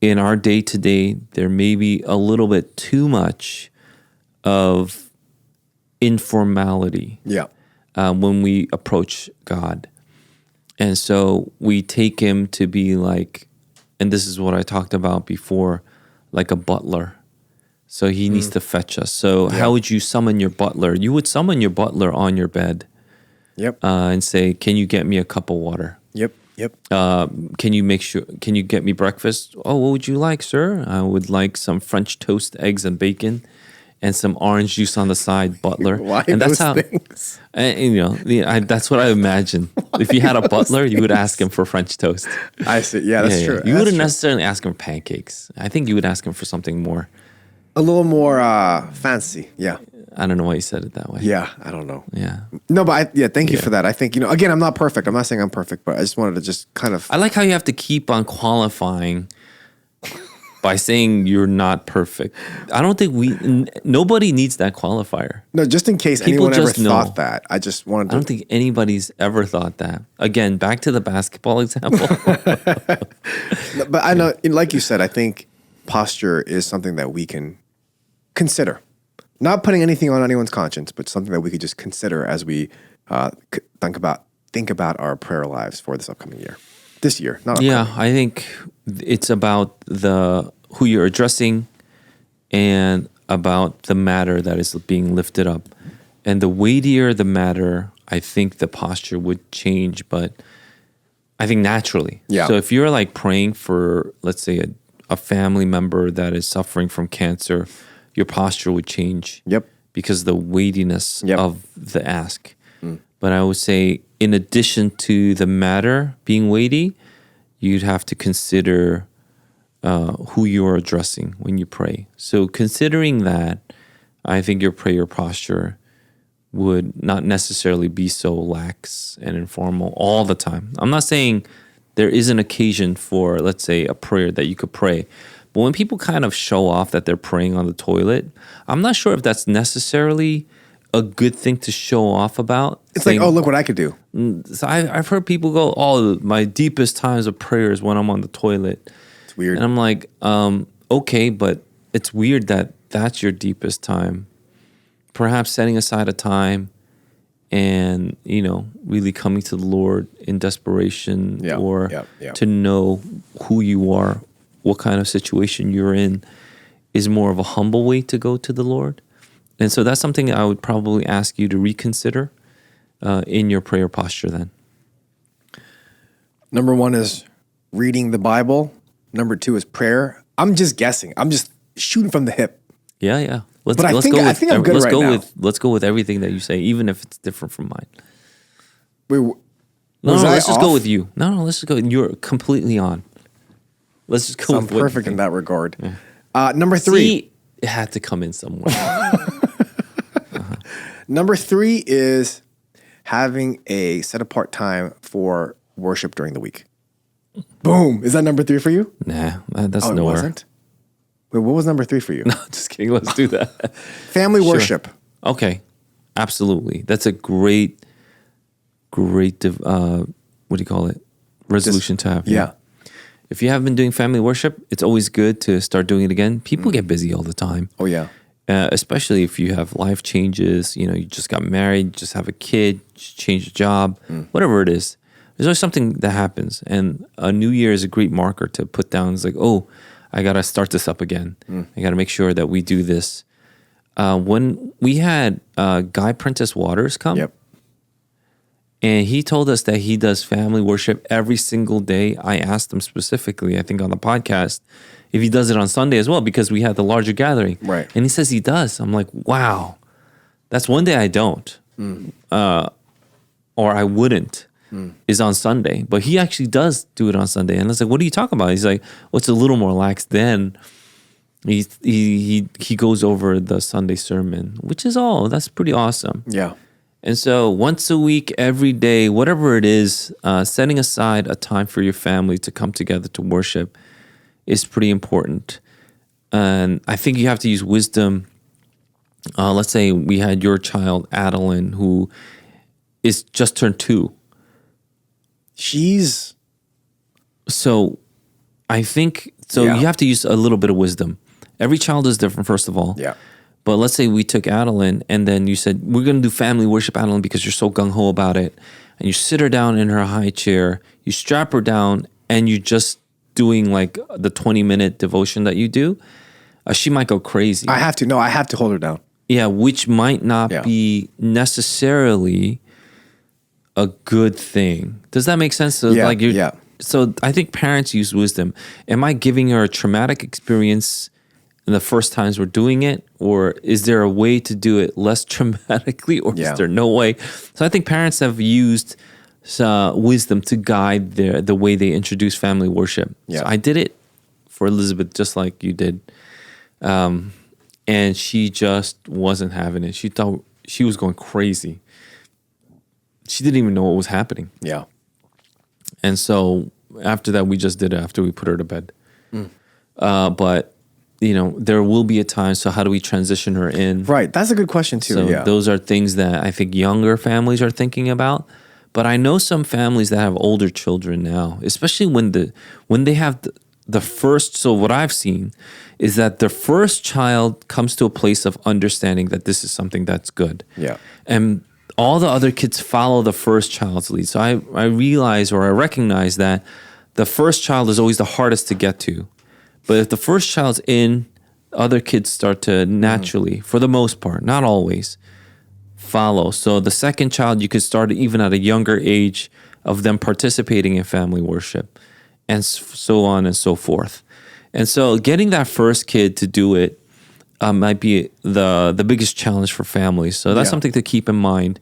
in our day-to-day, there may be a little bit too much of informality Yeah. when we approach God. And so we take him to be like, and this is what I talked about before, like a butler. So he needs to fetch us. So how would you summon your butler? You would summon your butler on your bed Yep. and say, "Can you get me a cup of water? Yep. Can you get me breakfast? Oh, what would you like, sir? I would like some French toast, eggs, and bacon, and some orange juice on the side, butler." Why and those things? That's what I imagine. If you had a butler, you would ask him for French toast. I see. Yeah, that's true. You That's wouldn't true. necessarily ask him for pancakes. I think you would ask him for something more. A little more fancy. Yeah. I don't know why you said it that way. Yeah. I don't know. Yeah. No, but thank you for that. I think, again, I'm not perfect. I'm not saying I'm perfect, but I just wanted to just kind of. I like how you have to keep on qualifying by saying you're not perfect. I don't think nobody needs that qualifier. No, just in case People anyone ever just know. thought that. I just wanted I to. don't think anybody's ever thought that. Again, back to the basketball example. But I know, like you said, I think posture is something that we can consider. Not putting anything on anyone's conscience, but something that we could just consider as we think about our prayer lives for this upcoming year. This year, not upcoming. Yeah, I think it's about who you're addressing and about the matter that is being lifted up. And the weightier the matter, I think the posture would change, but I think naturally. Yeah. So if you're like praying for, let's say, a family member that is suffering from cancer, your posture would change. Yep. Because the weightiness Yep. of the ask. But I would say, in addition to the matter being weighty, you'd have to consider who you're addressing when you pray. So considering that, I think your prayer posture would not necessarily be so lax and informal all the time. I'm not saying there is an occasion for, let's say, a prayer that you could pray. But when people kind of show off that they're praying on the toilet, I'm not sure if that's necessarily a good thing to show off about. It's like, oh, look what I could do. So I've heard people go, oh, my deepest times of prayer is when I'm on the toilet. It's weird. And I'm like, okay, but it's weird that that's your deepest time. Perhaps setting aside a time and, really coming to the Lord in desperation or to know who you are, what kind of situation you're in, is more of a humble way to go to the Lord. And so that's something I would probably ask you to reconsider in your prayer posture then. Number 1 is reading the Bible. Number 2 is prayer. I'm just guessing. I'm just shooting from the hip. Yeah. Let's I think I'm good right now. Let's go with everything that you say, even if it's different from mine. Wait, Let's just go with you. No, let's just go. You're completely on. Let's just go I'm with what you perfect in think. that regard. Number 3. See, it had to come in somewhere. Number 3 is having a set apart time for worship during the week. Boom. Is that number 3 for you? Nah, that's Oh, it nowhere. wasn't? Wait, what was number 3 for you? Just kidding. Let's do that. Family worship. Okay, absolutely. That's a great, what do you call it? Resolution to have. Yeah. If you haven't been doing family worship, it's always good to start doing it again. People get busy all the time. Oh, yeah. Especially if you have life changes, you just got married, just have a kid, just change a job, whatever it is. There's always something that happens. And a new year is a great marker to put down. It's like, oh, I got to start this up again. I got to make sure that we do this. When we had Guy Prentice Waters come, Yep. and he told us that he does family worship every single day. I asked him specifically, I think on the podcast, if he does it on Sunday as well, because we had the larger gathering. Right. And he says he does. I'm like, wow, that's one day I don't, or I wouldn't, is on Sunday. But he actually does do it on Sunday. And I was like, what are you talking about? He's like, well, it's a little more lax then. He goes over the Sunday sermon, which is that's pretty awesome. Yeah. And so once a week, every day, whatever it is, setting aside a time for your family to come together to worship is pretty important. And I think you have to use wisdom. Let's say we had your child, Adeline, who is just turned 2. So I think, you have to use a little bit of wisdom. Every child is different, first of all. Yeah. But let's say we took Adeline and then you said, we're going to do family worship, Adeline, because you're so gung-ho about it. And you sit her down in her high chair, you strap her down, and you're just doing like the 20-minute devotion that you do. She might go crazy. I have to hold her down. Yeah, which might not be necessarily a good thing. Does that make sense? So So I think parents use wisdom. Am I giving her a traumatic experience in the first times we're doing it? Or is there a way to do it less traumatically? Or is there no way? So I think parents have used wisdom to guide the way they introduce family worship. Yeah. So I did it for Elizabeth just like you did. And she just wasn't having it. She thought she was going crazy. She didn't even know what was happening. Yeah. And so after that, we just did it after we put her to bed. But there will be a time. So how do we transition her in? Right. That's a good question too. So yeah. those are things that I think younger families are thinking about. But I know some families that have older children now, especially when they have the first. So what I've seen is that the first child comes to a place of understanding that this is something that's good. Yeah. And all the other kids follow the first child's lead. So I realize, or I recognize that the first child is always the hardest to get to. But if the first child's in, other kids start to naturally, for the most part, not always, follow. So the second child, you could start even at a younger age of them participating in family worship, and so on and so forth. And so getting that first kid to do it might be the biggest challenge for families. So that's something to keep in mind.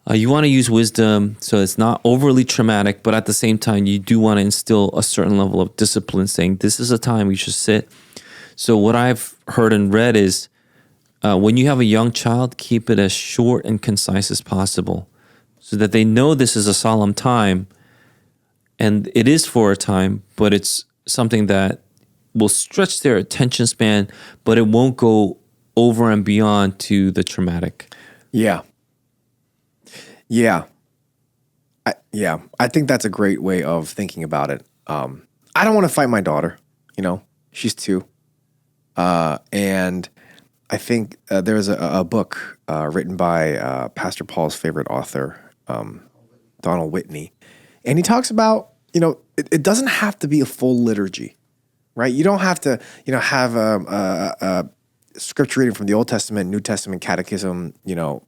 You want to use wisdom so it's not overly traumatic, but at the same time, you do want to instill a certain level of discipline, saying this is a time we should sit. So what I've heard and read is when you have a young child, keep it as short and concise as possible so that they know this is a solemn time and it is for a time, but it's something that will stretch their attention span, but it won't go over and beyond to the traumatic. Yeah. Yeah. I think that's a great way of thinking about it. I don't want to fight my daughter. She's 2. And I think there's a book written by Pastor Paul's favorite author, Donald Whitney. And he talks about, it doesn't have to be a full liturgy, right? You don't have to, have a scripture reading from the Old Testament, New Testament, catechism,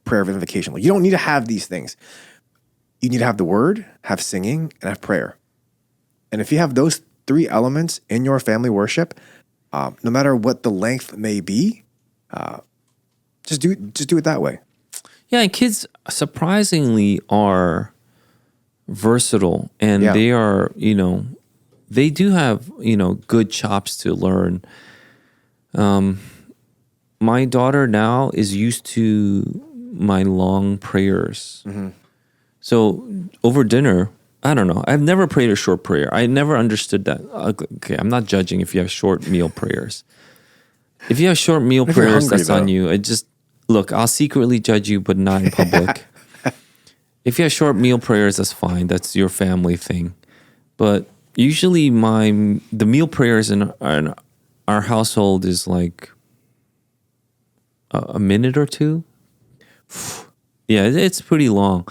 prayer of invocation. You don't need to have these things. You need to have the word, have singing, and have prayer. And if you have those 3 elements in your family worship, no matter what the length may be, just do it that way. Yeah, and kids surprisingly are versatile, and they are, they do have, good chops to learn. My daughter now is used to my long prayers. Mm-hmm. So over dinner, I don't know. I've never prayed a short prayer. I never understood that. Okay, I'm not judging if you have short meal prayers. If you have short meal prayers, hungry, that's on you. Look, I'll secretly judge you, but not in public. If you have short meal prayers, that's fine. That's your family thing. But usually the meal prayers in our household is like a minute or 2. Yeah, it's pretty long.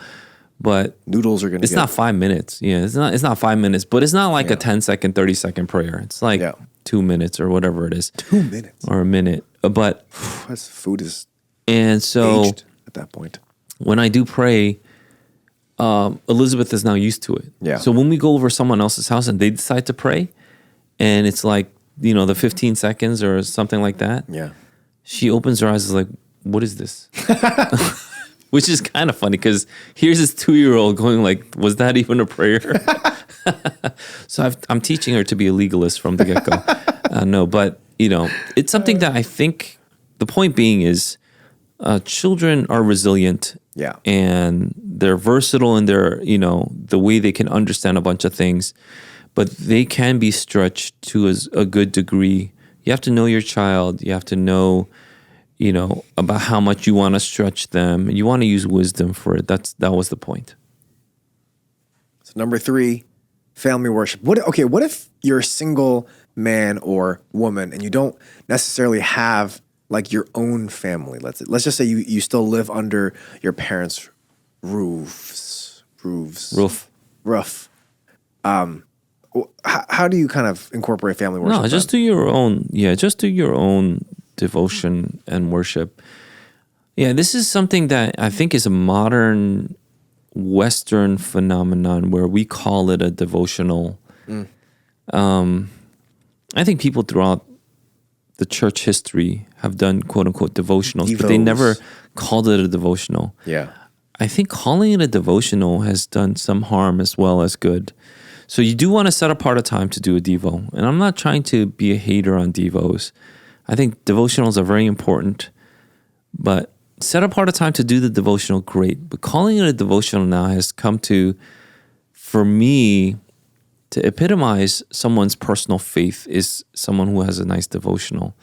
But noodles are gonna. It's not 5 minutes. Yeah, it's not 5 minutes. But it's not like a 10-second, 30-second prayer. It's like 2 minutes or whatever it is. 2 minutes or a minute. But that's food is. And so aged at that point, when I do pray, Elizabeth is now used to it. Yeah. So when we go over someone else's house and they decide to pray, and it's like the 15 seconds or something like that. Yeah. She opens her eyes and is like, "What is this?" Which is kind of funny because here's this 2-year-old going like, was that even a prayer? So I'm teaching her to be a legalist from the get-go. No, but, it's something that I think the point being is children are resilient. Yeah. And they're versatile in their, the way they can understand a bunch of things, but they can be stretched to a good degree. You have to know your child. You have to know about how much you want to stretch them. You want to use wisdom for it. That was the point. So number 3, family worship. What if you're a single man or woman and you don't necessarily have like your own family? Let's just say you still live under your parents' roof. How do you kind of incorporate family worship? No, just do your own. Yeah, just do your own devotion and worship. Yeah, this is something that I think is a modern Western phenomenon where we call it a devotional. I think people throughout the church history have done quote unquote devotionals, but they never called it a devotional. Yeah. I think calling it a devotional has done some harm as well as good. So you do want to set apart a time to do a devo. And I'm not trying to be a hater on devos. I think devotionals are very important, but set apart a time to do the devotional, great. But calling it a devotional now has come to, for me, to epitomize someone's personal faith is someone who has a nice devotional.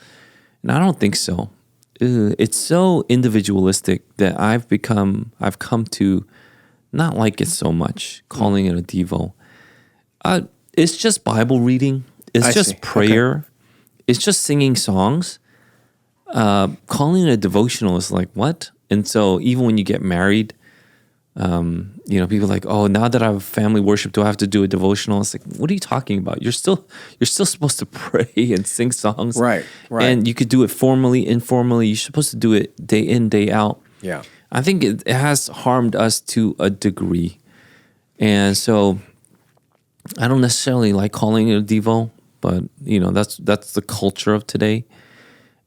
And I don't think so. It's so individualistic that I've come to not like it so much, calling it a Devo. It's just Bible reading. It's I just see. prayer. Okay. It's just singing songs. Calling it a devotional is like, what? And so even when you get married, people are like, oh, now that I have family worship, do I have to do a devotional? It's like, what are you talking about? You're still supposed to pray and sing songs. Right. And you could do it formally, informally. You're supposed to do it day in, day out. Yeah. I think it has harmed us to a degree. And so I don't necessarily like calling it a Devo, but that's the culture of today.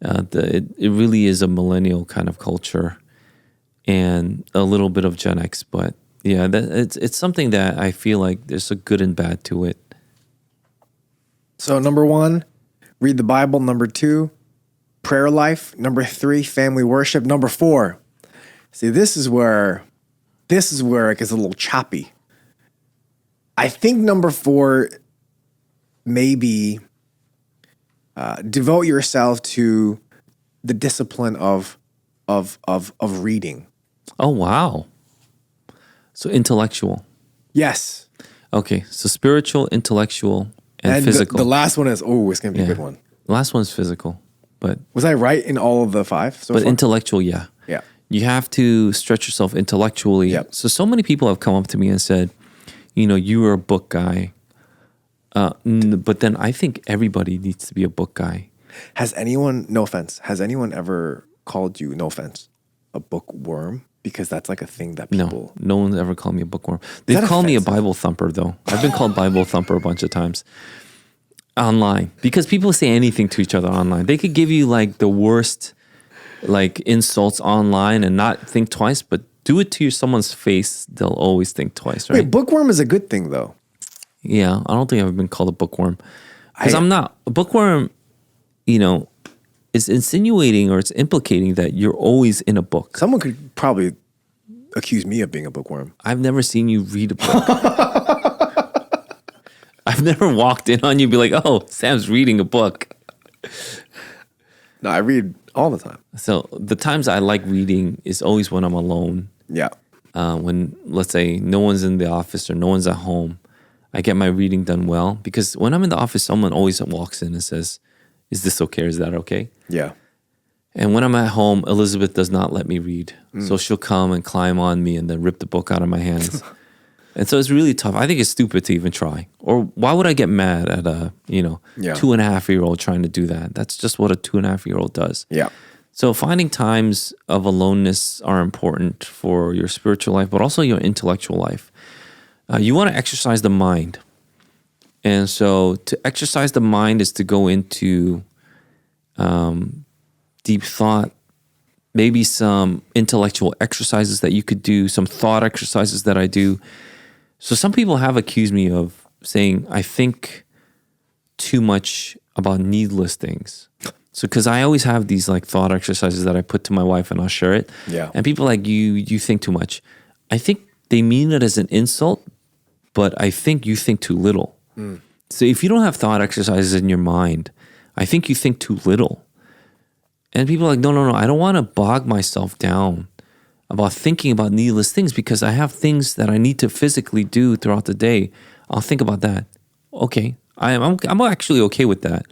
It really is a millennial kind of culture and a little bit of Gen X, but yeah, it's something that I feel like there's a good and bad to it. So number 1, read the Bible. Number 2, prayer life. Number 3, family worship. Number 4, see, this is where it gets a little choppy. I think number 4, maybe devote yourself to the discipline of reading. Oh, wow. So intellectual. Yes. Okay, so spiritual, intellectual, and physical. The last one is, it's going to be a Yeah. good one. The last one's physical, but Was I right in all of the 5 so but far? intellectual, yeah. Yeah. You have to stretch yourself intellectually. Yep. So many people have come up to me and said, you were a book guy. But then I think everybody needs to be a book guy. Has anyone, no offense, ever called you, no offense, a bookworm? Because that's like a thing that people... No one's ever called me a bookworm. They've that called me a offensive? Bible thumper, though. I've been called Bible thumper a bunch of times online because people say anything to each other online. They could give you like the worst like insults online and not think twice, but do it to someone's face, they'll always think twice, right? Wait, bookworm is a good thing, though. Yeah, I don't think I've been called a bookworm because I'm not. A bookworm, is insinuating or it's implicating that you're always in a book. Someone could probably accuse me of being a bookworm. I've never seen you read a book. I've never walked in on you and be like, oh, Sam's reading a book. No, I read all the time. So the times I like reading is always when I'm alone. Yeah. When, let's say, no one's in the office or no one's at home. I get my reading done well because when I'm in the office, someone always walks in and says, is this okay or is that okay? Yeah. And when I'm at home, Elizabeth does not let me read. So she'll come and climb on me and then rip the book out of my hands. And so it's really tough. I think it's stupid to even try. Or why would I get mad at a, 2.5-year-old trying to do that? That's just what a 2.5-year-old does. Yeah. So finding times of aloneness are important for your spiritual life, but also your intellectual life. You want to exercise the mind. And so to exercise the mind is to go into deep thought, maybe some intellectual exercises that you could do, some thought exercises that I do. So some people have accused me of saying I think too much about needless things. So because I always have these like thought exercises that I put to my wife and I'll share it. Yeah. And people are like, you think too much. I think they mean it as an insult, but I think you think too little. So if you don't have thought exercises in your mind, I think you think too little. And people are like, no, I don't want to bog myself down about thinking about needless things because I have things that I need to physically do throughout the day. I'll think about that. Okay, I'm actually okay with that.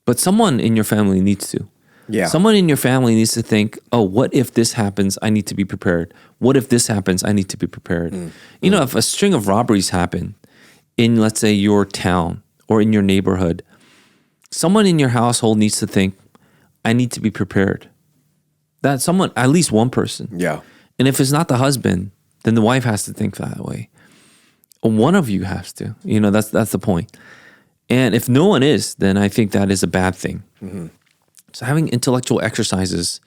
But someone in your family needs to. Yeah. Someone in your family needs to think, oh, what if this happens? I need to be prepared. What if this happens? I need to be prepared. If a string of robberies happen in, let's say, your town or in your neighborhood, someone in your household needs to think, I need to be prepared. That someone, at least one person. Yeah. And if it's not the husband, then the wife has to think that way. One of you has to. That's the point. And if no one is, then I think that is a bad thing. Mm-hmm. So having intellectual exercises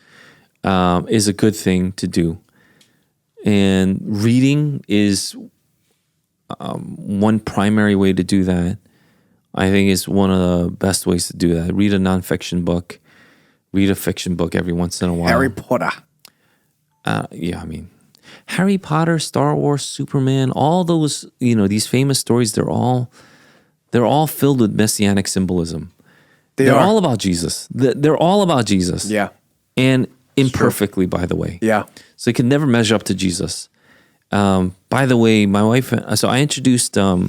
is a good thing to do. And reading is one primary way to do that. I think is one of the best ways to do that. Read a nonfiction book. Read a fiction book every once in a while. Harry Potter. Harry Potter, Star Wars, Superman, all those, these famous stories, they're all they're all filled with messianic symbolism. They They're are. all about Jesus. They're all about Jesus. Yeah. And imperfectly, by the way. Yeah. So it can never measure up to Jesus. By the way, my wife, so I introduced, so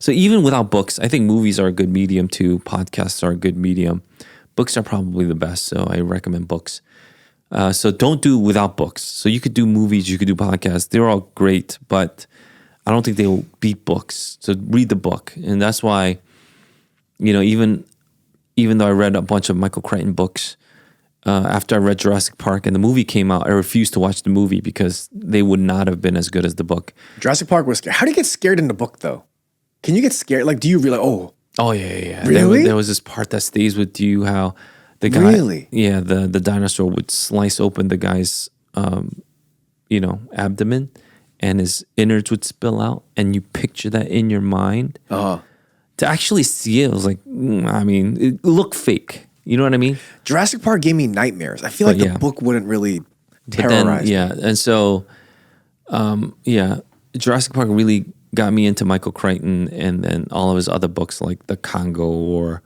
even without books, I think movies are a good medium too. Podcasts are a good medium. Books are probably the best. So I recommend books. So don't do without books. So you could do movies, you could do podcasts. They're all great, but I don't think they will beat books. So read the book. And that's why, even though I read a bunch of Michael Crichton books, after I read Jurassic Park and the movie came out, I refused to watch the movie because they would not have been as good as the book. Jurassic Park was scary. How do you get scared in the book though? Can you get scared? Like, do you realize, Oh yeah. Really? There was this part that stays with you. How the guy, Really? yeah, the dinosaur would slice open the guy's, abdomen, and his innards would spill out, and you picture that in your mind. To actually see it, I was like, it looked fake. You know what I mean? Jurassic Park gave me nightmares. I feel like But yeah. the book wouldn't really But then, terrorize me. yeah, and so, Jurassic Park really got me into Michael Crichton, and then all of his other books like The Congo, or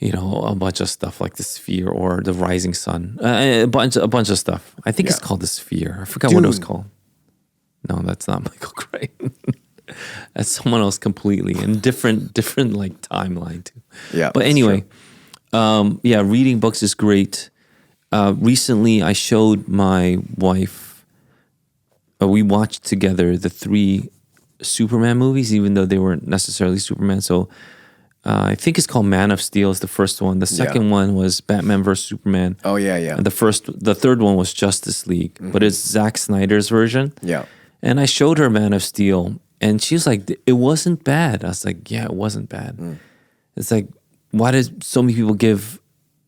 a bunch of stuff like The Sphere or The Rising Sun, a bunch of stuff. I think it's Yeah. called The Sphere. I forgot what it was Dune. called. No, that's not Michael Crichton. That's someone else completely, and different like timeline too. Yeah, But that's anyway, reading books is great. Recently, I showed my wife. We watched together the 3 Superman movies, even though they weren't necessarily Superman. So I think it's called Man of Steel is the first one. The second one was Batman vs Superman. Oh, yeah. And the third one was Justice League, but it's Zack Snyder's version. Yeah. And I showed her Man of Steel, and she was like, "It wasn't bad." I was like, "Yeah, it wasn't bad." It's like, why did so many people give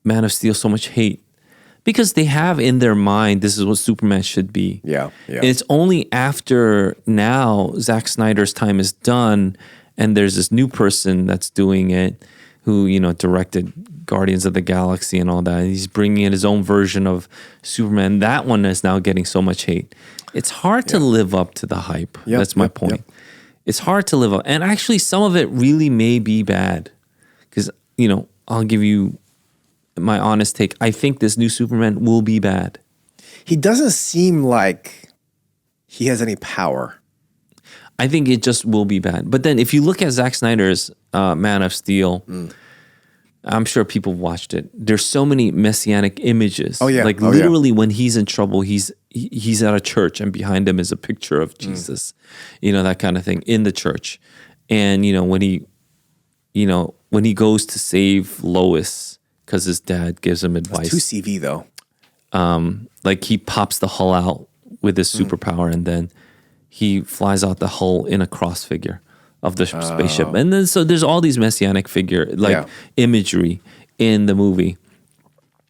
Man of Steel so much hate? Because they have in their mind this is what Superman should be. Yeah. And it's only after now Zack Snyder's time is done, and there's this new person that's doing it, who directed Guardians of the Galaxy and all that. He's bringing in his own version of Superman. That one is now getting so much hate. It's hard to live up to the hype. Yep, That's my yep, point. yep. It's hard to live up. And actually, some of it really may be bad. Because, I'll give you my honest take. I think this new Superman will be bad. He doesn't seem like he has any power. I think it just will be bad. But then if you look at Zack Snyder's Man of Steel, I'm sure people watched it. There's so many messianic images. Oh, yeah. Like Oh, yeah. literally when he's in trouble, he's at a church and behind him is a picture of Jesus, that kind of thing in the church. And, when he goes to save Lois because his dad gives him advice. Too CV though. Like he pops the hull out with his superpower, and then he flies out the hull in a cross figure of the spaceship. And then so there's all these messianic Yeah. imagery in the movie.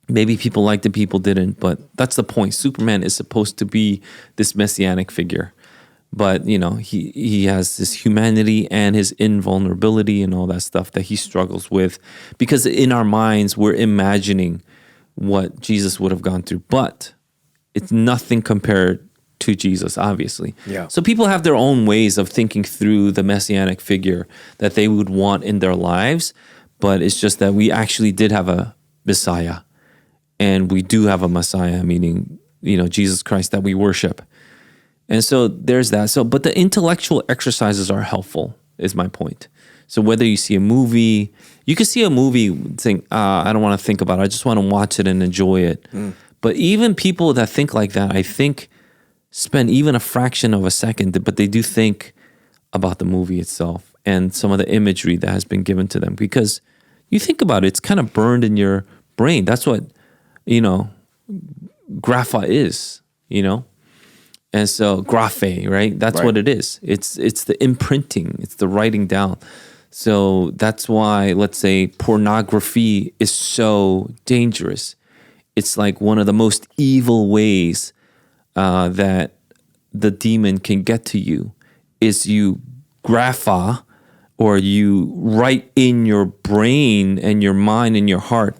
Maybe people liked it, people didn't, but that's the point. Superman is supposed to be this messianic figure. But, he has this humanity and his invulnerability and all that stuff that he struggles with. Because in our minds, we're imagining what Jesus would have gone through. But it's nothing compared to Jesus, obviously. Yeah. So people have their own ways of thinking through the messianic figure that they would want in their lives. But it's just that we actually did have a Messiah. And we do have a Messiah, meaning, Jesus Christ that we worship. And so there's that. So, but the intellectual exercises are helpful, is my point. So whether you see a movie, you can see a movie, think, I don't want to think about it. I just want to watch it and enjoy it. But even people that think like that, I think, spend even a fraction of a second, but they do think about the movie itself and some of the imagery that has been given to them. Because you think about it, it's kind of burned in your brain. That's what, grapha is, And so graphe, right? That's Right. what it is. It's the imprinting, it's the writing down. So that's why, let's say, pornography is so dangerous. It's like one of the most evil ways that the demon can get to you is you grapha, or you write in your brain and your mind and your heart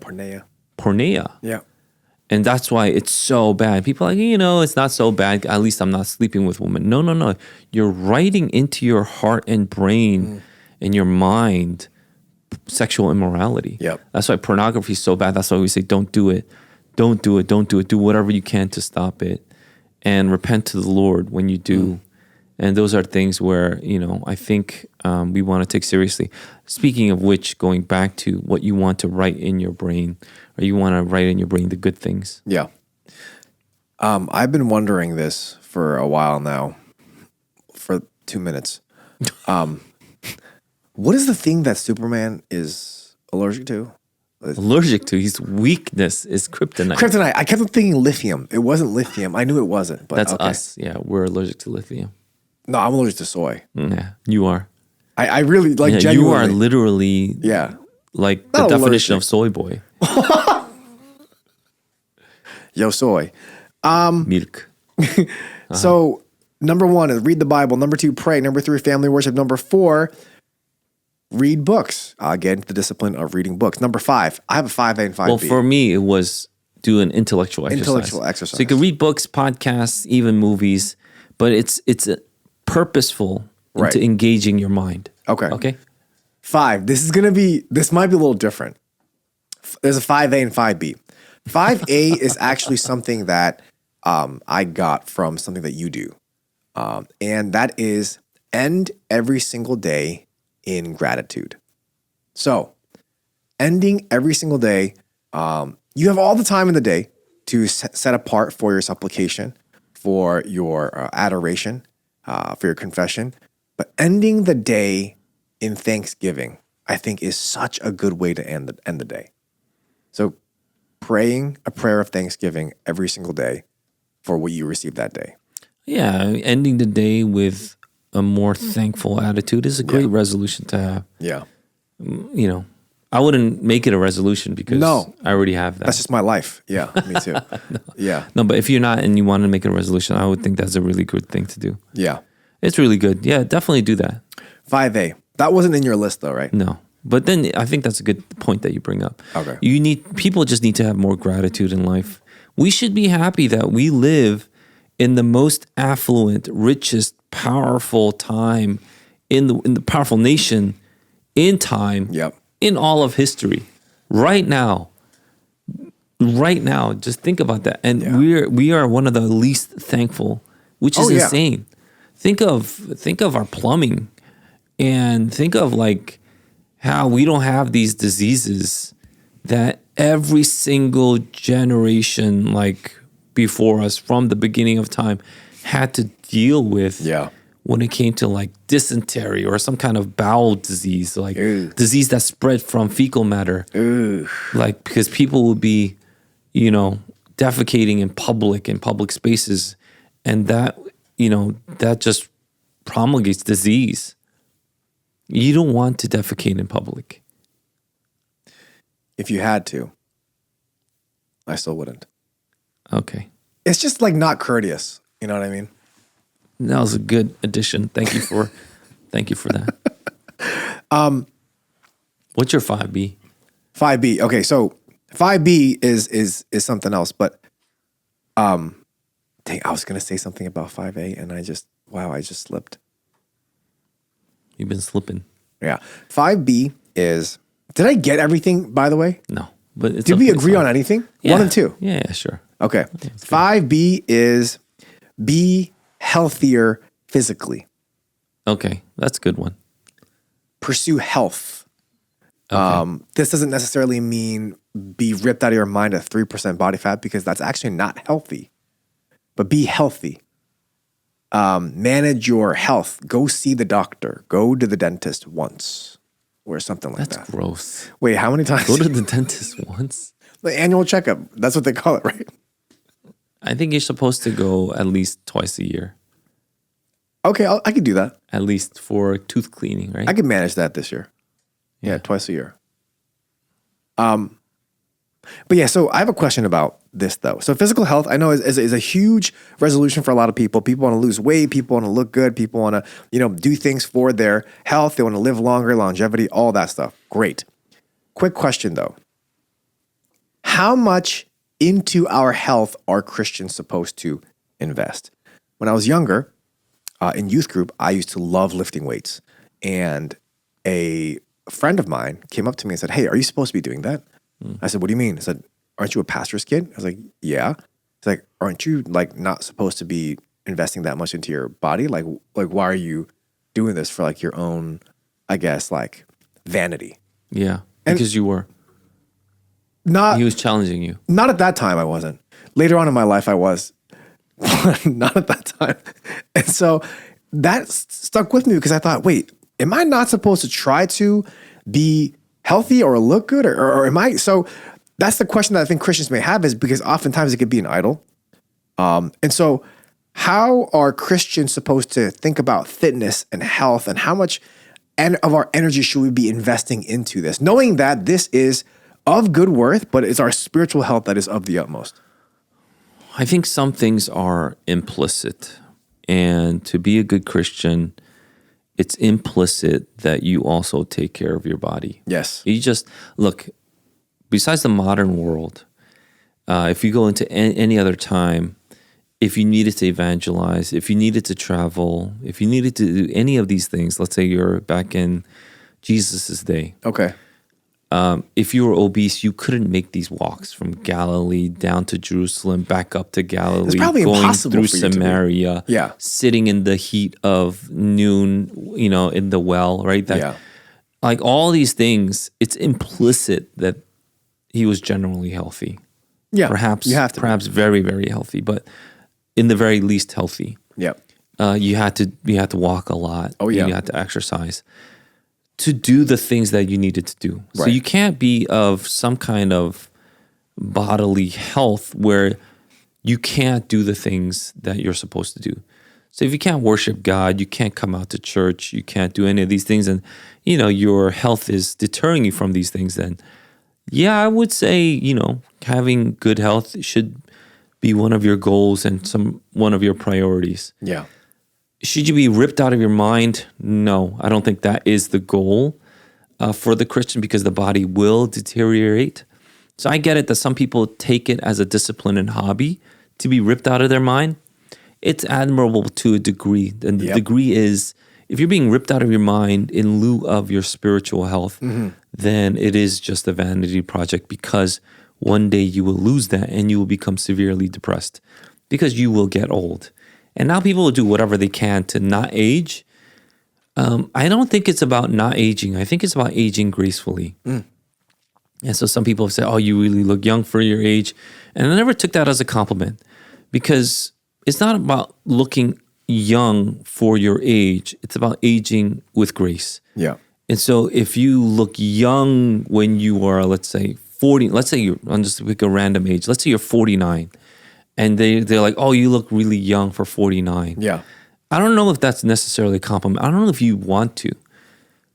porneia. Yeah. And that's why it's so bad. People are like, it's not so bad. At least I'm not sleeping with women. No. You're writing into your heart and brain in your mind sexual immorality. Yep. That's why pornography is so bad. That's why we say don't do it. Don't do it. Don't do it. Do whatever you can to stop it and repent to the Lord when you do. And those are things where, I think we want to take seriously. Speaking of which, going back to what you want to write in your brain, or you want to write in your brain the good things. Yeah. I've been wondering this for a while now, for 2 minutes. What is the thing that Superman is allergic to? Allergic to his weakness is kryptonite. Kryptonite. I kept thinking lithium. It wasn't lithium. I knew it wasn't. But That's okay. us. Yeah, we're allergic to lithium. No, I'm allergic to soy. Yeah, you are. I really like Yeah, you genuinely. are literally Yeah. like the Not definition allergic. of soy boy. Yo, soy. Milk. So, number 1 is read the Bible. Number 2, pray. Number 3, family worship. Number 4, read books. Get into the discipline of reading books. Number 5, I have a 5A and 5B. Well, for me, it was do an intellectual exercise. Intellectual exercise. So you can read books, podcasts, even movies, but it's purposeful Right. into engaging your mind. Okay. Okay. 5, this might be a little different. There's a 5A and 5B. 5A is actually something that I got from something that you do. And that is end every single day in gratitude. So, ending every single day, you have all the time in the day to set apart for your supplication, for your adoration, for your confession. But ending the day in thanksgiving, I think, is such a good way to end the day. So, praying a prayer of thanksgiving every single day for what you received that day. Yeah, ending the day with a more thankful attitude is a great resolution to have. Yeah. I wouldn't make it a resolution because No. I already have that. That's just my life. Yeah, me too. Yeah. No, but if you're not and you want to make it a resolution, I would think that's a really good thing to do. Yeah. It's really good. Yeah, definitely do that. 5A. That wasn't in your list though, right? No. But then I think that's a good point that you bring up. Okay. People just need to have more gratitude in life. We should be happy that we live in the most affluent, richest, powerful time in the powerful nation in time Yep. in all of history. Right now, just think about that. And we are one of the least thankful, which is insane. Think of our plumbing and think of like how we don't have these diseases that every single generation like before us from the beginning of time had to deal with. Yeah. When it came to like dysentery or some kind of bowel disease, like disease that spread from fecal matter, like because people would be, defecating in public spaces, and that just promulgates disease. You don't want to defecate in public. If you had to, I still wouldn't. Okay, It's just like not courteous. You know what I mean? that was a good addition. Thank you for that. What's your 5B? 5B. Okay, so 5B is something else, but dang, I was gonna say something about 5A and I just slipped. You've been slipping. Yeah. 5B is, did I get everything, by the way? No, but it's Did we okay, it's agree fine. on anything? Yeah. 1 and 2. Yeah, sure. Okay. 5B is be healthier physically. Okay, that's a good one. Pursue health. Okay. This doesn't necessarily mean be ripped out of your mind at 3% body fat because that's actually not healthy. But be healthy. Manage your health. Go see the doctor. Go to the dentist once or something like That's that. gross. Wait, how many times? Go to the dentist once. The annual checkup. That's what they call it, right? I think you're supposed to go at least twice a year, Okay, I could do that. at least for tooth cleaning, right? I could manage that this year. Yeah, twice a year. But yeah, so I have a question about this though. So physical health, I know is a huge resolution for a lot of people. People want to lose weight. People want to look good. People want to, do things for their health. They want to live longer, longevity, all that stuff. Great. Quick question though. How much into our health are Christians supposed to invest? When I was younger, in youth group, I used to love lifting weights. And a friend of mine came up to me and said, "Hey, are you supposed to be doing that?" I said, "What do you mean?" I said, "Aren't you a pastor's kid?" I was like, "Yeah." It's like, "Aren't you like not supposed to be investing that much into your body? Like why are you doing this for like your own, I guess, like vanity?" Yeah, And- because you were. Not He was challenging you. Not at that time, I wasn't. Later on in my life, I was. Not at that time. And so that stuck with me because I thought, wait, am I not supposed to try to be healthy or look good? Or am I? So that's the question that I think Christians may have, is because oftentimes it could be an idol. And so how are Christians supposed to think about fitness and health, and how much of our energy should we be investing into this, knowing that this is of good worth, but it's our spiritual health that is of the utmost? I think some things are implicit. And to be a good Christian, it's implicit that you also take care of your body. Yes. You just, look, besides the modern world, if you go into any other time, if you needed to evangelize, if you needed to travel, if you needed to do any of these things, let's say you're back in Jesus's day, Okay. if you were obese, you couldn't make these walks from Galilee down to Jerusalem, back up to Galilee, probably going impossible through for you to do. Samaria, Yeah. sitting in the heat of noon, in the well, right? Yeah. Like all these things, it's implicit that he was generally healthy. Yeah. Perhaps, you have to. perhaps very, very healthy, but in the very least healthy. Yeah. You had to walk a lot. Oh, yeah. You had to exercise to do the things that you needed to do. So Right. you can't be of some kind of bodily health where you can't do the things that you're supposed to do. So if you can't worship God, you can't come out to church, you can't do any of these things, and your health is deterring you from these things, then yeah, I would say, having good health should be one of your goals and one of your priorities. Yeah. Should you be ripped out of your mind? No, I don't think that is the goal for the Christian, because the body will deteriorate. So I get it that some people take it as a discipline and hobby to be ripped out of their mind. It's admirable to a degree. And the Yep. degree is, if you're being ripped out of your mind in lieu of your spiritual health, then it is just a vanity project, because one day you will lose that and you will become severely depressed because you will get old. And now people will do whatever they can to not age. I don't think it's about not aging. I think it's about aging gracefully. And so some people have said, "Oh, you really look young for your age." And I never took that as a compliment, because it's not about looking young for your age. It's about aging with grace. Yeah. And so if you look young when you are, let's say 40, I'm just pick a random age. Let's say you're 49, and they're like, "Oh, you look really young for 49." Yeah. I don't know if that's necessarily a compliment. I don't know if you want to.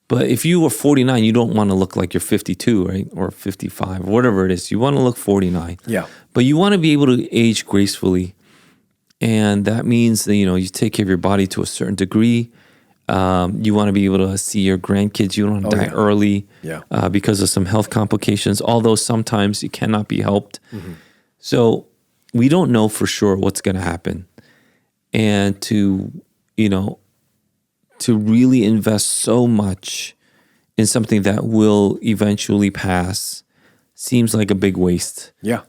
But if you were 49, you don't want to look like you're 52, right? Or 55, or whatever it is. You want to look 49. Yeah. But you want to be able to age gracefully. And that means that, you take care of your body to a certain degree. You want to be able to see your grandkids. You don't want to die yeah. early Yeah. because of some health complications, although sometimes it cannot be helped. So we don't know for sure what's going to happen. And to really invest so much in something that will eventually pass seems like a big waste. Yeah.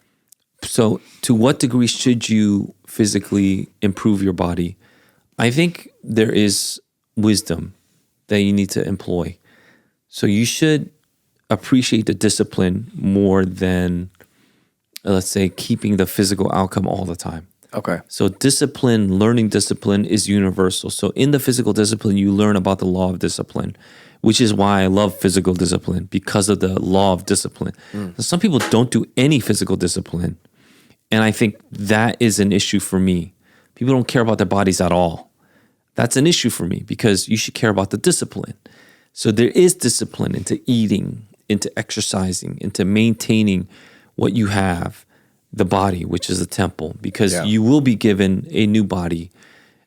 So to what degree should you physically improve your body? I think there is wisdom that you need to employ. So you should appreciate the discipline more than, let's say, keeping the physical outcome all the time. Okay. So learning discipline is universal. So in the physical discipline, you learn about the law of discipline, which is why I love physical discipline, because of the law of discipline. Some people don't do any physical discipline. And I think that is an issue for me. People don't care about their bodies at all. That's an issue for me, because you should care about the discipline. So there is discipline into eating, into exercising, into maintaining what you have, the body, which is a temple, because you will be given a new body,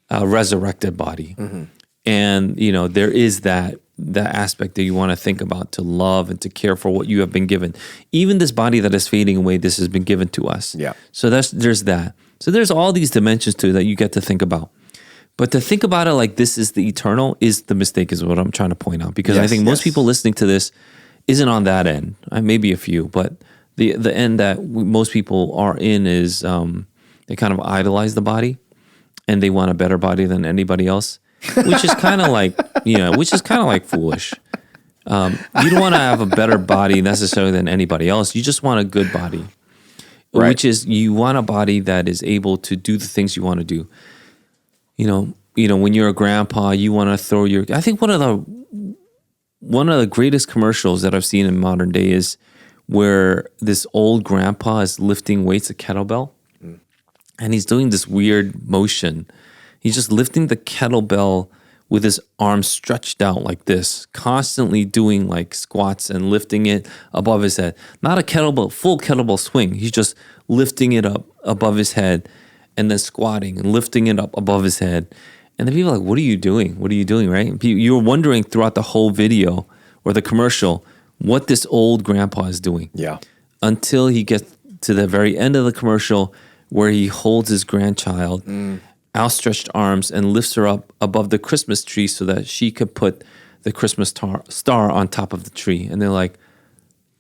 a resurrected body. And, there is that aspect that you want to think about, to love and to care for what you have been given. Even this body that is fading away, this has been given to us. Yeah. So there's that. So there's all these dimensions to it that you get to think about. But to think about it like this is the eternal is the mistake, is what I'm trying to point out. Because I Yes, think most yes. people listening to this isn't on that end. Maybe a few, but the end that most people are in is they kind of idolize the body, and they want a better body than anybody else, which is kind of like foolish. You don't want to have a better body necessarily than anybody else. You just want a good body, Right. which is you want a body that is able to do the things you want to do. You know, when you're a grandpa, you want to throw your. I think one of the greatest commercials that I've seen in modern day is where this old grandpa is lifting weights, a kettlebell, and he's doing this weird motion. He's just lifting the kettlebell with his arms stretched out like this, constantly doing like squats and lifting it above his head. Not a kettlebell, full kettlebell swing. He's just lifting it up above his head and then squatting and lifting it up above his head. And then people are like, what are you doing? What are you doing, right? And you were wondering throughout the whole video or the commercial what this old grandpa is doing. Yeah. Until he gets to the very end of the commercial where he holds his grandchild, outstretched arms, and lifts her up above the Christmas tree so that she could put the Christmas star on top of the tree. And they're like,